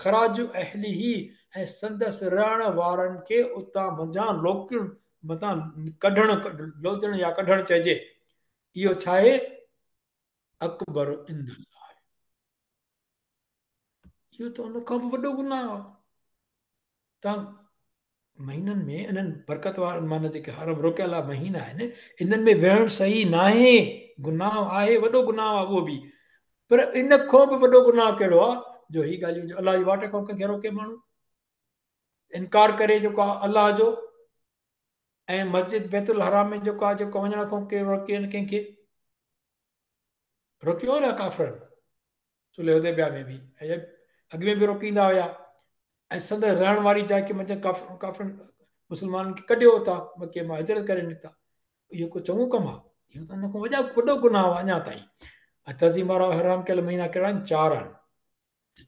ख़राज अहली ही ऐं संदसि रहण वारनि खे उतां मंझां लोकणु मथां कढणु लोधणु या कढणु चइजे इहो छा आहे अकबर इंदल इहो त उन खां बि वॾो गुनाह आहे तव्हां महीननि में इन्हनि बरकत वारनि माना जेके हरम रोकियल महीना आहिनि इन्हनि में विहणु सही न आहे गुनाह आहे वॾो गुनाह आहे उहो बि पर इन खां बि वॾो गुनाह कहिड़ो आहे जो ही ॻाल्हियूं अलाह जी वाट खां कंहिंखे रोके माण्हू इनकार करे जेको आहे अलाह जो ऐं मस्जिद बैतुल हराम में जेको आहे जेको वञण खां रोके कंहिंखे रोकियो न काफ़रनि सुलह हुदैबिया में बि ऐं अॻ में बि रोकींदा हुया ऐं सद रहण वारी जाइ खे मंझि काफ़रनि मुस्लमाननि खे कढियो हुतां मके मां हिजरत करे निकिता इहो को चङो कमु आहे इहो त हिन खां वॾो गुनाह आहे अञा ताईं ऐं तज़ीम वारा हराम कयल महीना कहिड़ा आहिनि 4 आहिनि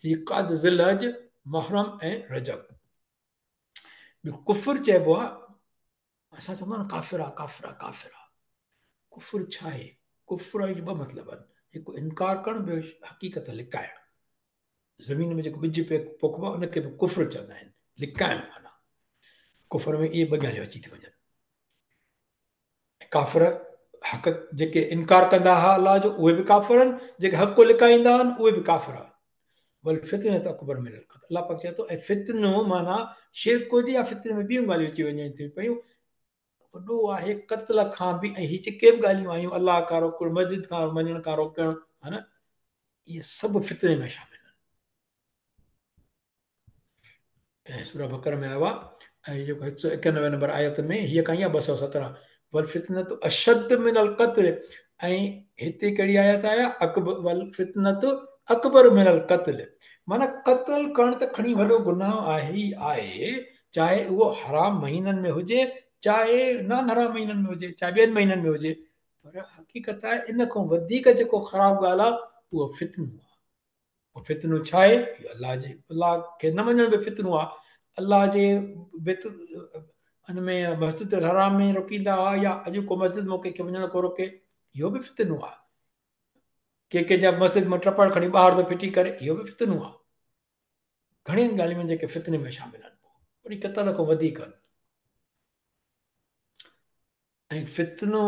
ज़िक़त ज़िलहज मुहर्रम ऐं रजब ॿियो कुफुर चइबो आहे असां चवंदा आहियूं काफ़िर आहे काफ़िर आहे काफ़िर आहे कुफुर छा आहे कुफुर जी ॿ मतिलब आहिनि हिकु इनकार करणु ॿियो हक़ीक़त लिकाइणु ज़मीन में जेको ॿिज पोखिबो आहे उनखे बि कुफुर चवंदा आहिनि लिकाइणु माना कुफर में इहे ॿ ॻाल्हियूं अची थियूं वञनि काफ़िर हक़ जेके इनकार कंदा हुआ अलाह जो उहे बि काफ़िर आहिनि जेके हक़ लिकाईंदा आहिनि उहे बि काफ़िर आहिनि वरी फितने त अकबर मिलियल अलाह पाक चए थो ऐं फितनो माना शिरक हुजे या फितने में ॿियूं ॻाल्हियूं अची वञनि थियूं पियूं वॾो आहे क़त्ल खां बि ऐं हीअ जेके बि ॻाल्हियूं आयूं अलाह खां रोकणु मस्जिद खां वञण खां रोकणु हा न इहे सभु फितने में शामिल आहिनि ऐं सूरह बकर में आयो आहे ऐं जेको 191 नंबर आयत में हीअ कई आहे 217 वल फितनत अशद मिनल क़त्ल ऐं हिते कहिड़ी आयत आहे अकबर वल फितनत अकबर मिनल क़त्ल माना क़त्ल करणु त खणी वॾो गुनाह आहे ई आहे चाहे उहो हराम महीननि में हुजे चाहे नान हराम महीननि में हुजे चाहे ॿियनि महीननि में हुजे पर हक़ीक़त आहे इन खां वधीक जेको ख़राबु ॻाल्हि आहे उहो फितनो आहे फितनो छा आहे अलाह जे अलाह खे न मञण बि फितनो आहे अलाह जे हिन में मस्जिद हराम में रोकींदा हुआ या अॼु को मस्जिद में कंहिंखे वञण को रोके इहो बि फितनो आहे कंहिंजा मस्जिद में टपड़ खणी ॿाहिरि थो फिटी करे इहो बि फितनो आहे घणियुनि ॻाल्हियुनि जेके फितने में शामिल आहिनि वरी क़तल खां वधीक ऐं फितनो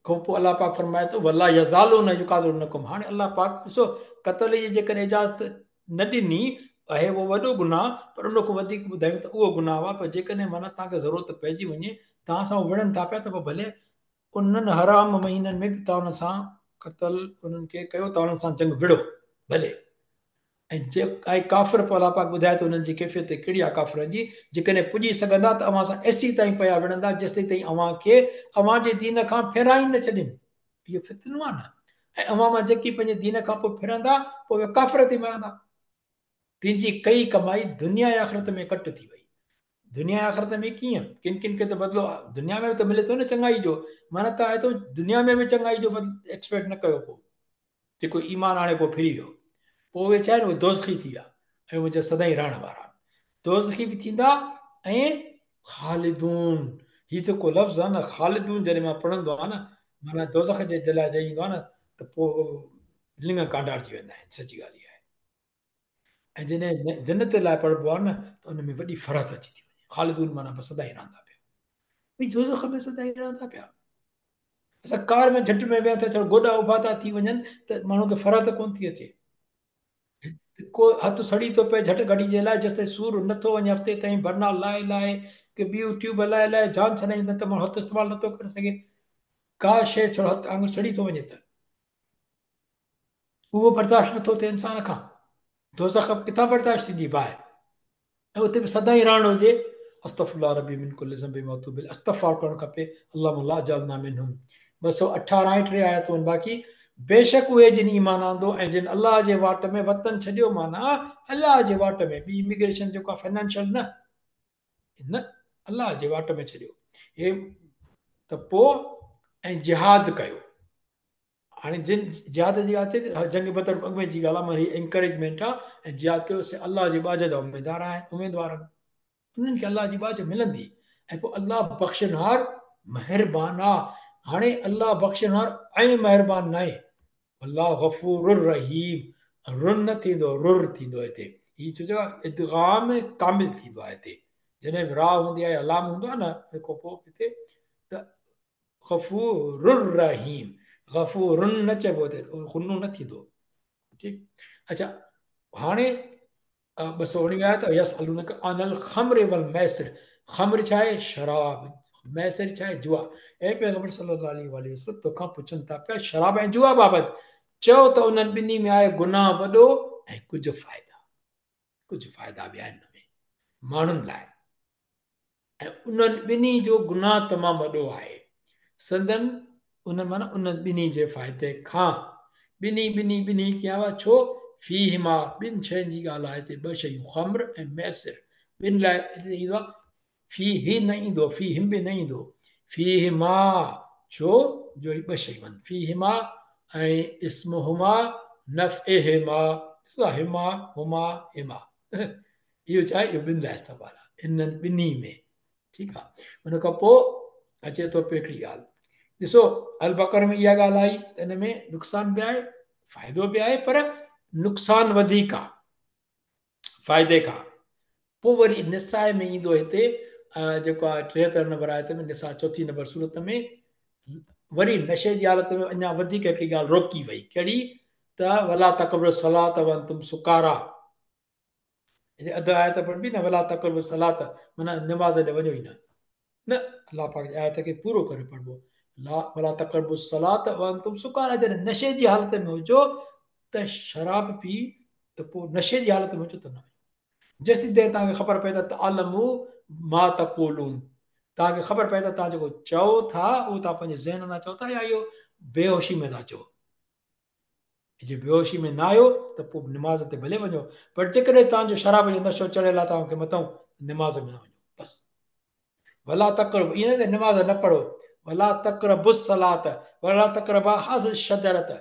खां पोइ अलाह पाक फरमाए थो वला यज़ालो न युकादो न कमु हाणे अलाह पाक ॾिसो क़तल जी जेकॾहिं इजाज़त न ॾिनी आहे उहो वॾो गुनाह पर उन खां वधीक ॿुधायूं त उहो गुनाह आहे पर जेकॾहिं माना तव्हांखे ज़रूरत पइजी वञे तव्हां सां विढ़नि था पिया त पोइ भले उन्हनि हराम महीननि में बि तव्हां हुन सां क़तल उन्हनि खे कयो तव्हां हुननि सां जंग विढ़ो भले ऐं काफ़िर पोइ अलाह पाक ॿुधाए थो उन्हनि जी कैफ़ियत कहिड़ी आहे काफ़िरनि जी जेकॾहिं पुॼी सघंदा त अव्हां सां एसी ताईं पिया विढ़ंदा जेसि ताईं अव्हांखे अव्हांजे दीन खां फेराई न छॾनि इहो फितनो आहे न ऐं अव्हां मां जेकी पंहिंजे दीन खां पोइ फिरंदा पोइ उहे काफ़िर ते मरंदा तुंहिंजी कई कमाई दुनिया या आख़िरत में कट थी वई दुनिया आख़िरत में कीअं किन किन खे त बदिलो दुनिया में बि त मिले थो न चङाई जो, माना त आहे थो दुनिया में बि चङाई जो एक्सपेक्ट न कयो पोइ जेको ईमान हाणे पोइ फिरी वियो, पोइ उहे छा आहिनि उहे दोज़खी थी विया ऐं उहे सदाईं रहण वारा दोज़खी बि थींदा ऐं ख़ालिदून, हीउ जेको लफ़्ज़ आहे न ख़ालिदून जॾहिं मां पढ़ंदो आहियां न माना दोज़ख जे लाइ चई ईंदो आहे न त पोइ लिंग कांडार थी वेंदा आहिनि, सची ॻाल्हि इहा आहे। ऐं जॾहिं जन्नत लाइ पढ़िबो आहे न त उन में वॾी फ़रत अची थी वञे, ख़ालिदून माना बसि सदाईं रहंदा पिया, भई दोज़ख में सदाईं रहंदा पिया। असां कार में झटि में विया त छा गोॾा उभा था थी वञनि त माण्हू खे फ़रत कोन थी अचे, को हथु सड़ी थो पए झटि गाॾी जे लाइ जेसिताईं सूर नथो वञे हफ़्ते ताईं बरना लाहे लाहे की ॿियूं ट्यूब हलाए लाहे जान छॾाई न त माण्हू हथु इस्तेमालु नथो करे सघे, का शइ छो हथु आङुर सड़ी थो वञे त उहो बर्दाश्त नथो थिए इंसान खां, दोज़ख किथां बर्दाश्त थींदी बाहि, ऐं उते बि सदाईं रहणो हुजे अस्तगफिरुल्लाह रब्बी मिन कुल्लि ज़ंबिन व अतूबु इलैह, इस्तग़फ़ार करणु खपे, अल्लाहुम्मा ला जअलना मिनहुम। 218 टे आयतूं आहिनि बाक़ी। बेशक उहे जिन ईमान आंदो ऐं जिन अलाह जे वाट में वतन छॾियो, माना अलाह जे वाट में, ॿी इमिग्रेशन जेको आहे फाइनेंशियल न न अलाह जे वाट में छॾियो हे त पोइ ऐं जिहाद कयो। हाणे जिन जिहाद जी अचे जंग बदर अॻ में जी ॻाल्हि आहे, मां इंकरेजमेंट आहे ऐं जिहाद कयो से अलाह जे बाज जा उमेदवार आहिनि उमेदवार आहिनि, उन्हनि खे अलाह जी बाज मिलंदी ऐं पोइ अलाह बख़्शनहार महिरबान आहे। हाणे अलाह बख़्शनहार ऐं महिरबान न आहे, अलाह गफ़ूर रहीम, रुन न थींदो रुर थींदो हिते, हीउ छो जो इदगाम कामिल थींदो आहे हिते, जॾहिं रा हूंदी आहे लाम हूंदो आहे न जेको पोइ हिते त गफ़ूर रहीम, गफ़ूरुन न चइबो हिते खुनो न थींदो, ठीकु। अच्छा हाणे 219 आहे त यसअलूनक अनिल ख़म्र वल मैसिर, ख़म्र छा आहे शराब, मैसिर छा आहे जुआ, ऐं पैगंबर सल्लल्लाहु अलैहि वसल्लम तोखां पुछनि था पिया शराब ऐं जुआ बाबति, चओ त उन्हनि ॿिन्ही में आहे गुनाह वॾो ऐं कुझु फ़ाइदा बि आहिनि हुन में माण्हुनि लाइ, ऐं उन्हनि ॿिन्ही जो गुनाह तमामु वॾो आहे, संदन उन माना उन्हनि ॿिन्ही जे फ़ाइदे खां, ॿिन्ही कया हुआ छो फीहिमा, ॿिनि शयुनि जी ॻाल्हि आहे हिते, ॿ शयूं ख़म्र ऐं मैसिर, ॿिनि लाइ हिते ईंदो आहे फी ही न ईंदो, फी हिम बि न ईंदो, फीहिमा छो जो ही ॿ शयूं आहिनि, फीहिमा ऐं इस्मुहुमा नफ़इहिमा, हिमा हुमा हिमा इहो छा आहे, इहो ॿिनि लाइ इस्तेमालु आहे इन्हनि ॿिन्ही में, ठीकु आहे। हुन खां पोइ अचे थो पे हिकिड़ी ॻाल्हि, ॾिसो अल बकर में इहा ॻाल्हि आई त हिन में नुक़सान बि आहे फ़ाइदो बि आहे, पर नुक़सान वधीक आहे फ़ाइदे खां। पोइ वरी निसाए में ईंदो हिते जेको आहे 73 नंबर आयत में, निसा 4 नंबर सूरत में, वरी नशे जी हालत में अञा वधीक हिकिड़ी ॻाल्हि रोकी वई, कहिड़ी त वला तक़रबु सलात व अंतुम सुकारा, अधु आयत पढ़बी न वला तक़रबु सलात, माना निमाज़ ॾे वञो ई न, न अलाह पाक जी आयत खे पूरो करे पढ़बो, ला वला तक़रबु सलात व अंतुम सुकारा, जॾहिं नशे जी हालत में हुजो त शराब पी त पोइ नशे जी हालत में हुजो त न, जेसीं देरि तव्हांखे ख़बर पए त आलमू मा तक़ूलून, तव्हांखे ख़बर पए त तव्हां जेको चओ था उहो तव्हां पंहिंजे ज़हन सां चओ था या इहो बेहोशी में था चओ, जे बेहोशी में न आहियो त पोइ निमाज़ ते भले वञो, पर जेकॾहिं तव्हांजो शराब जो नशो चढ़ियल आहे तव्हांखे मथां, निमाज़ में न वञो बसि, वला तक़रबु ईअं न त निमाज़ न पढ़ो, वला तक़रबु सलात, वला तक़रबा हाज़ शजरत,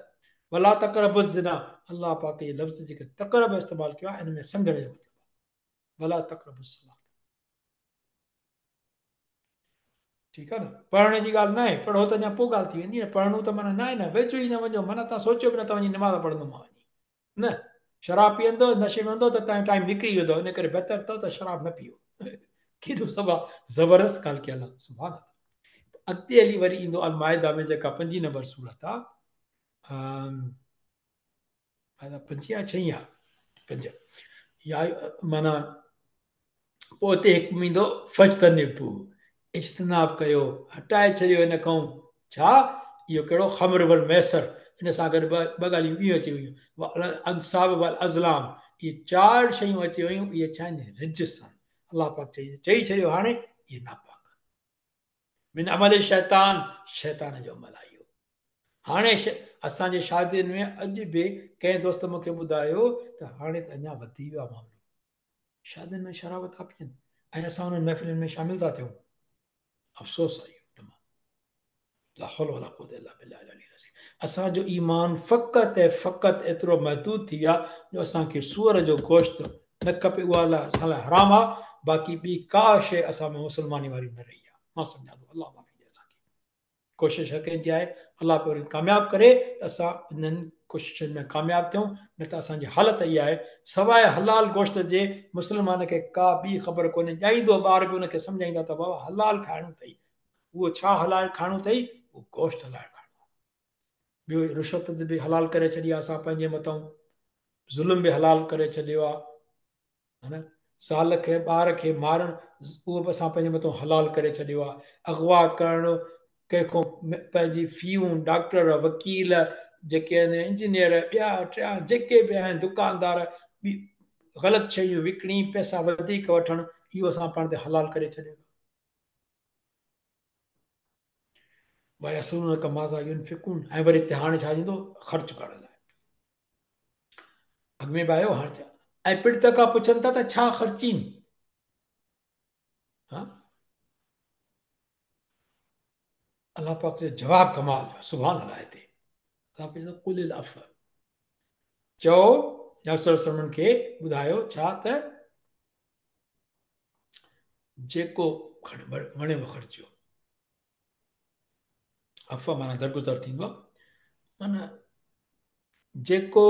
वला तक़रबु ज़िना, अलाह पाक जे लफ़्ज़ जेके तक़रब इस्तेमालु कयो आहे इन में सम्झण जो मतिलबु, वला तक़रबु सलात, ठीकु आहे न, पढ़ण जी ॻाल्हि न आहे, पढ़ो त अञा पोइ ॻाल्हि थी वेंदी न, पढ़णो त माना न आहे न वेझो ई न वञो, माना तव्हां सोचियो बि न त वञी निमाज़ पढ़ंदो मां वञी, न शराब पीअंदो नशे में हूंदो त तव्हांजो टाइम निकिरी वेंदो, इन करे बहितर अथव त शराब न पीओ, केॾो सभु ज़बरदस्त ॻाल्हि कयल आहे, सुभाणे अॻिते हली वरी ईंदो अल माइदा में जेका 5 नंबर सूरत आहे, 5 या 6 आहे 5, या माना पोइ हुते हिकु ईंदो फजतनिबू, इज्तनाब कयो, हटाए छॾियो हिन खां, छा इहो कहिड़ो ख़म्र वल मैसर, इन सां गॾु ॿ ॻाल्हियूं ॿियूं अची वियूं, अंसाब वल अज़लाम, इहे 4 शयूं अची वियूं, इहे छा आहिनि रिजिस आहिनि, अलाह पाक चई छॾियो हाणे इहे नापाक मिन अमल शैतान, शैतान जो अमल आहे इहो। हाणे असांजे शादियुनि में अॼु बि कंहिं दोस्त मूंखे ॿुधायो त हाणे त अञा वधी वियो आहे मामलो, शादियुनि में शराब था पीअनि, ऐं असां उन्हनि महफ़िलुनि में शामिल था थियूं। अफ़सोस आहे इहो तमामु। ला हौल वला कुव्वता इल्ला बिल्लाहिल अलील अज़ीम। असांजो ईमान फ़क़ति ऐं फ़क़ति एतिरो महदूद थी वियो आहे जो असांखे सूअर जो गोश्त न खपे, उहा असां लाइ हराम आहे। बाक़ी ॿी का शइ असां में मुस्लमानी वारी न रही आहे। मां सम्झां थो अलाह माफ़ी ॾे असांखे। कोशिशि हर कंहिंजी आहे अलाह पियो कामयाबु करे त असां इन्हनि कोशिशुनि में कामयाबु थियूं। न त असांजी हालत इहा आहे, सवाइ हलाल गोश्त जे मुस्लमान खे का ॿी ख़बर कोन्हे। ॼाईंदो ॿार बि हुनखे सम्झाईंदा त बाबा हलाल खाइणो अथई। उहो छा हलाल खाइणो अथई? उहो गोश्त हलाल खाइणो आहे। ॿियो रिश्वत बि हलाल करे छॾी आहे असां पंहिंजे मथां। ज़ुल्म बि हलाल करे छॾियो आहे, है न। साल खे ॿार खे मारणु उहो बि असां पंहिंजे मथां हलाल करे छॾियो आहे। अगवा करणु, कंहिंखां पंहिंजी फ़ियूं, डॉक्टर, वकील, जेके आहिनि इंजीनियर, ॿिया टिया जेके बि आहिनि दुकानदार, ॿी ग़लति शयूं विकिणी, पैसा वधीक वठणु, इहो असां पाण ते हलाल करे छॾियो। भई असुल कमाज़ा यूनफ़िकून, ऐं वरी हिते हाणे छा थींदो? ख़र्चु करण लाइ। अॻ में बि आयो, हाणे छा? ऐं पिड़त खां पुछनि था त छा ख़र्चीनि? हा, अलाह पाक जो जवाबु कमाल जो, सुभान अलाह। हिते अलाह पाक चवंदो कुलिल अफ़, चओ या सलमन खे ॿुधायो छा त जेको वणेव ख़र्चियो। अफ़ माना दरगुज़र थींदो आहे, माना जेको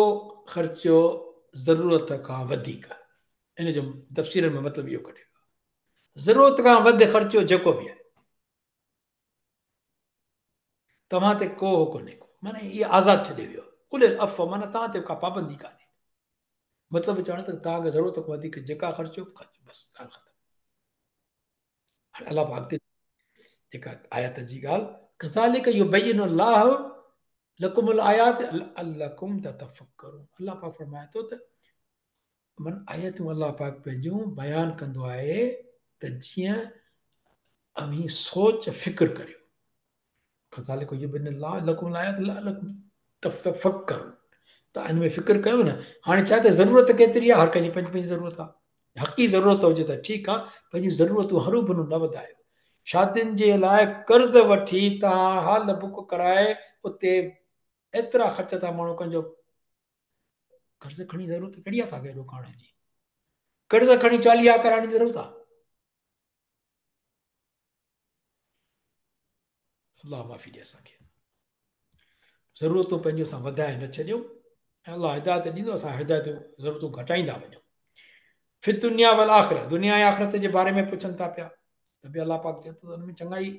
ख़र्चियो ज़रूरत खां वधीक। इन जो तफ़सीर में मतिलबु इहो कढे, ज़रूरत खां वधि ख़र्चियो जेको बि आहे, तव्हां ते को कोन्हे को, माना इहा आज़ादु छॾे वियो। कुलिल अफ़ माना तव्हां ते का पाबंदी कान्हे। मतिलबु चवण त तव्हांखे ज़रूरत खां वधीक जेका ख़र्चो बसि ॻाल्हि ख़तमु। हाणे अलाह पाक ते जेका आयत जी ॻाल्हि, कज़ालिक युबय्यिनु अल्लाहु लकुमुल आयात लअल्लकुम ततफ़क्करून। अलाह पाक फरमाए थो त मन आयतूं अलाह पाक पंहिंजूं बयानु कंदो आहे त जीअं अमीं सोच फ़िक्र करियो। कज़ालिक युबय्यिनु अल्लाहु लकुमुल आयात लअल्लकुम ततफ़क्करून। तव्हां हिन में फ़िक्र कयो न। हाणे छा त ज़रूरत केतिरी आहे? हर कंहिंजी पंहिंजी पंहिंजी ज़रूरत आहे। हक़ी ज़रूरत हुजे त ठीकु आहे, पंहिंजी ज़रूरतूं हरू भरू न वधायो। शादियुनि जे लाइ कर्ज़ वठी तव्हां हाल बुक कराए उते एतिरा ख़र्च था माण्हू कंजो। कर्ज़ खणी ज़रूरत कहिड़ी आहे तव्हांखे एॾो करण जी? कर्ज़ खणी चालीहा कराइण जी ज़रूरत आहे? अलाह माफ़ी ॾे असांखे। ज़रूरतूं पंहिंजो असां वधाए न छॾियूं, ऐं अलाह हिदायत ॾींदो, असां हिदायतूं ज़रूरतूं घटाईंदा वञूं। फिर दुनिया वल आख़िरत, दुनिया ऐं आख़िरत जे बारे में पुछनि था पिया, त बि अलाह पाक चए थो त हुन में चङाई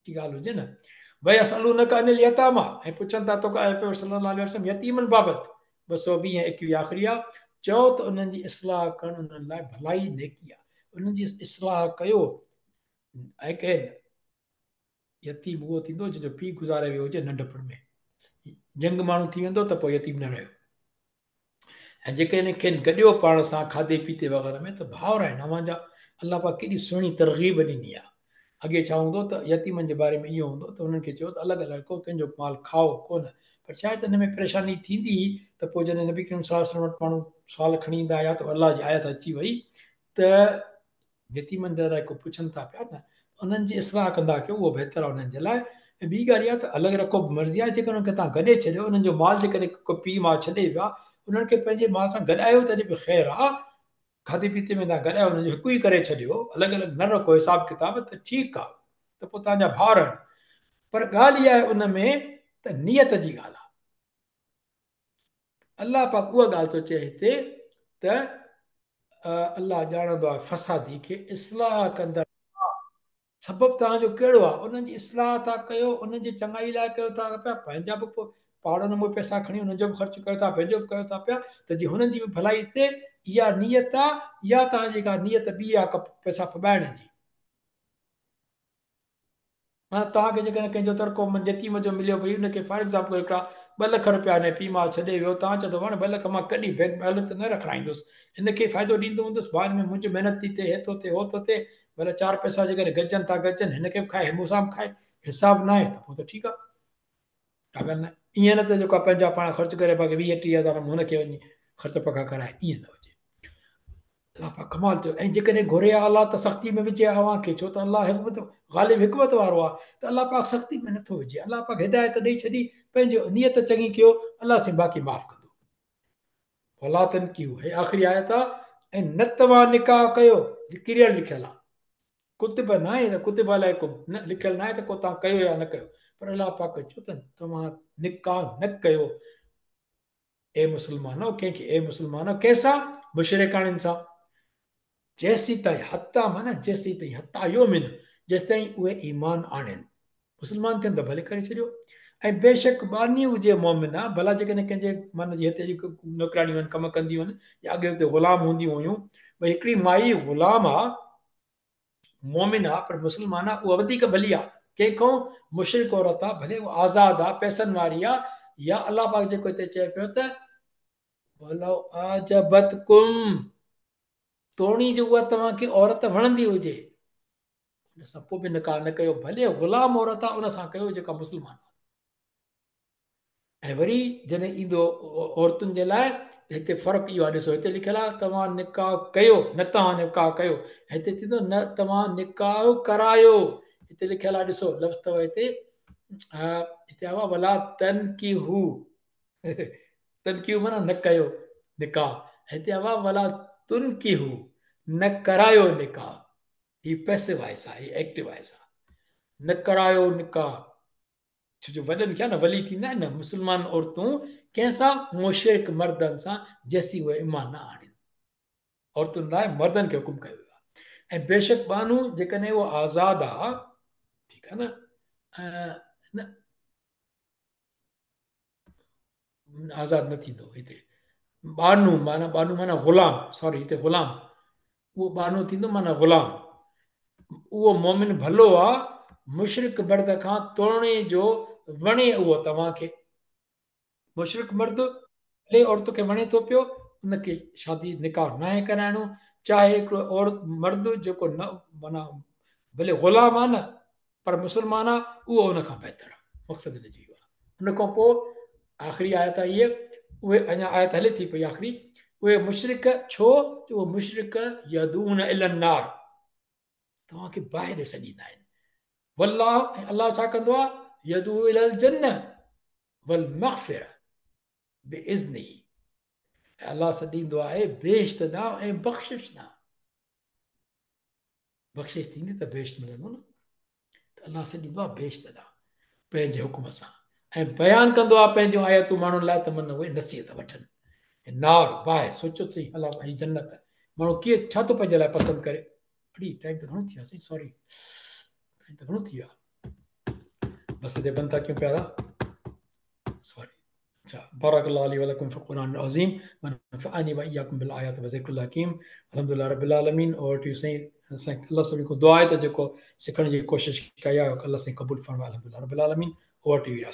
की ॻाल्हि हुजे न। भई असलू न अनिल यतामा, ऐं पुछनि था तोखे सल्लल्लाहु अलैहि वसल्लम यतीमनि बाबति। 220 आख़िरी आहे। चओ त उन्हनि जी इस्लाह करणु उन्हनि लाइ भलाई नेकी आहे। उन्हनि जी इस्लाह कयो। ऐं केरु यतीम उहो थींदो जंहिंजो पीउ गुज़ारे वियो हुजे नंढपण में, यंग माण्हू थी वेंदो त पोइ यतीम न रहियो। ऐं जेके खेनि गॾियो पाण सां खाधे पीते वग़ैरह में, त भाउर आहिनि अव्हांजा। अलाह पाक केॾी सुहिणी तरग़ीब ॾिनी आहे। अॻे छा हूंदो त यतीमनि जे बारे में इहो हूंदो त हुननि खे चयो त अलॻि अलॻि को कंहिंजो माल खाओ कोन। पर छा आहे त हिन में परेशानी थींदी त पोइ जॾहिं नबी करीम सल्लल्लाहु अलैहि वसल्लम वटि माण्हू सुवाल खणी ईंदा हुया त अलाह जी आयत अची वई त यतीमनि जे लाइ को पुछनि था पिया न, उन्हनि जी इस्लाह कंदा कयो, उहो बहितर आहे उन्हनि जे लाइ। ऐं ॿी ॻाल्हि इहा त अलॻि रखो मर्ज़ी आहे, जेकर हुनखे तव्हां गॾे छॾियो, उन्हनि जो माल जेकॾहिं को पीउ माउ छॾे वियो आहे, उन्हनि खे पंहिंजे माउ सां गॾायो तॾहिं बि ख़ैरु आहे। खाधे पीते में तव्हां गॾायो, हुनजो हिकु ई करे छॾियो, अलॻि अलॻि न रखो हिसाब किताब, त ठीकु आहे, त पोइ तव्हांजा भाउर आहिनि। पर ॻाल्हि इहा आहे उन में त नियत जी ॻाल्हि आहे। अलाह पाक उहा ॻाल्हि थो चए हिते त अलाह ॼाणंदो आहे फसादी खे इस्लाह कंदड़। सबबु तव्हांजो कहिड़ो आहे? उन्हनि जी इस्लाह था कयो, उन्हनि जी चङाई लाइ कयो था पिया। पंहिंजा बि पोइ पाड़नि में पैसा खणी उन्हनि जो बि ख़र्चु कयो था, पंहिंजो बि कयो था पिया, त जीअं हुननि जी बि भलाई थिए, इहा नियत आहे। या तव्हांजी का नियत ॿी आहे पैसा फॿाइण जी? माना तव्हांखे जेकॾहिं कंहिंजो तड़को यतीम जो मिलियो, भई हुनखे फॉर एग्ज़ाम्पल हिकिड़ा 2 लख रुपया हिन पीउ माउ छॾे वियो, तव्हां चओ त हाणे 2 लख मां कॾहिं बैंक में हालत न रखाईंदुसि, हिनखे फ़ाइदो ॾींदो हूंदुसि, बाद में मुंहिंजी महिनत थी थिए, हे थो थिए हो थो थिए, भले 4 पैसा जेकॾहिं गजनि था गजनि, हिनखे बि खाए मूंसां बि खाए, हिसाबु न आहे त पोइ त ठीकु आहे, का ॻाल्हि न आहे। ईअं न त जेको पंहिंजा पाण ख़र्चु करे बाक़ी 20-30 हज़ार हुनखे वञी ख़र्च पका कराए, ईअं न हुजे। अलाह पाक कमाल थियो। ऐं जेकॾहिं घुरे अलाह त सख़्ती में विझे अव्हां खे, छो त अलाह हिकमत ग़ालिब हिकमत वारो आहे, त अलाह पाक सख़्ती में नथो विझे। अलाह पाक हिदायत ॾेई छॾी, पंहिंजो नियत चङी कयो, अलाह से बाक़ी माफ़ कंदो। भला तनकीहू हे आख़िरी आयत आहे। ऐं न तव्हां निकाह कयो, क्लियर लिखियल आहे, कुतिब न आहे त कुतिब अलैकुम न लिखियल न आहे त को तव्हां कयो या न कयो, पर अलाह पाक चओ त तव्हां निकाह न कयो ए मुस्लमानो, कंहिंखे ए मुस्लमानो कंहिंसां, मुशरिकाणियुनि सां, जेसीं ताईं हता माना जेसीं ताईं हता योमिन, जेसि ताईं उहे ईमान आणनि। मुस्लमान थियनि त भले करे छॾियो। ऐं बेशक बानी हुजे मोमिना, भला जेकॾहिं कंहिंजे मन जी हिते नौकराणियूं आहिनि, कमु कंदियूं आहिनि, या अॻे हुते ग़ुलाम हूंदियूं हुयूं, भई हिकिड़ी माई ग़ुलाम आहे, मोमिन आहे पर मुस्लमान आहे, उहा वधीक भली आहे कंहिंखां, मुशरिक औरत आहे, भले उहा आज़ादु आहे, पैसनि वारी आहे, या अलाह पाक जेको हिते चए पियो त वलो आजबतकुम, तोणी जो उहा तव्हांखे औरत वणंदी हुजे, उन सां पोइ बि निकाह न कयो, भले ग़ुलाम औरत आहे, उन सां कयो जेका मुस्लमान आहे। ऐं वरी जॾहिं ईंदो औरतुनि जे लाइ, हिते फ़र्क़ु इहो आहे, ॾिसो हिते लिखियलु आहे तव्हां निकाह कयो, न तव्हां निकाह कयो, हिते थींदो न तव्हां निकाह करायो। हिते लिखियलु आहे, ॾिसो लफ़्ज़ अथव हिते, हिते आहे वला तन की हू तनकीहू माना न कयो निकाह, हिते आहे वला तुन की हू, न करायो निकाह। ही पैसिव वॉइस आहे, ही एक्टिव वॉइस आहे, न करायो निकाह। छो जो वॾनि खे आहे न वली थींदा आहिनि न मुस्लमान औरतूं कंहिंसां, मुशरिक मर्दनि सां, जेसीं उहे ईमान न आणनि। औरतुनि लाइ मर्दनि खे हुकुम कयो वियो आहे। ऐं बेशक बानू जेकॾहिं उहो आज़ादु आहे, ठीकु आहे न, न आज़ादु न थींदो हिते, बानू माना ग़ुलाम, सॉरी हिते ग़ुलाम, उहो बानू थींदो माना ग़ुलाम, उहो मोमिन भलो आहे, मुशरिक मर्द खां तोड़ने जो वणे उहो तव्हांखे। मुशरिक मर्द भले औरत खे वणे थो पियो, उनखे शादी निकाह न आहे कराइणो, चाहे हिकिड़ो औरत मर्द जेको न माना भले ग़ुलाम आहे न, पर मुस्लमान आहे, उहो उनखां बहितर आहे। मक़सदु हिन जो इहो आहे। उन खां पोइ आख़िरी आयत आहे इहे, उहे अञा आयत हले थी पई आख़िरी, उहे मुशरिक छो, उहे मुशरिक यदून इलन नार, तव्हांखे बाहि ॾे सॾींदा आहिनि। वल्लाह, ऐं अलाह छा कंदो आहे, यदू इलल जन्न वल मग़फ़िरा बिइज़्निही, अलाह सॾींदो आहे बेश्त ॾांहुं ऐं बख़्शिश ॾांहुं। बख़्शिश थींदी त बेश्त मिलंदो न, त अलाह सॾींदो आहे बेश्त ॾांहुं पंहिंजे हुकुम सां, ऐं बयानु कंदो आहे पंहिंजूं आयतूं माण्हुनि लाइ, त मन उहे नसीहत वठनि। नार बाहि, सोचो सही, अलाह जी जन्नत, माण्हू कीअं छा थो पंहिंजे लाइ पसंदि करे। अड़ी टाइम त घणो थी वियो आहे, सॉरी टाइम त घणो थी वियो आहे, बसि हिते बंदि था कयूं पिया था, सॉरी। अच्छा, बारकल्लाहु अली व लकुम फ़िल क़ुरानिल अज़ीम व नफ़अनी व इय्याकुम बिल आयाति व ज़िक्रिल हकीम। अल्हम्दुलिल्लाह रब्बिल आलमीन। और टू सही असांखे अल्लाह सभिनी को दुआ आहे त जेको सिखण जी कोशिशि कई आहे, अल्लाह साईं क़बूल फरमाए। अल्हम्दुलिल्लाह रब्बिल आलमीन। Over to U.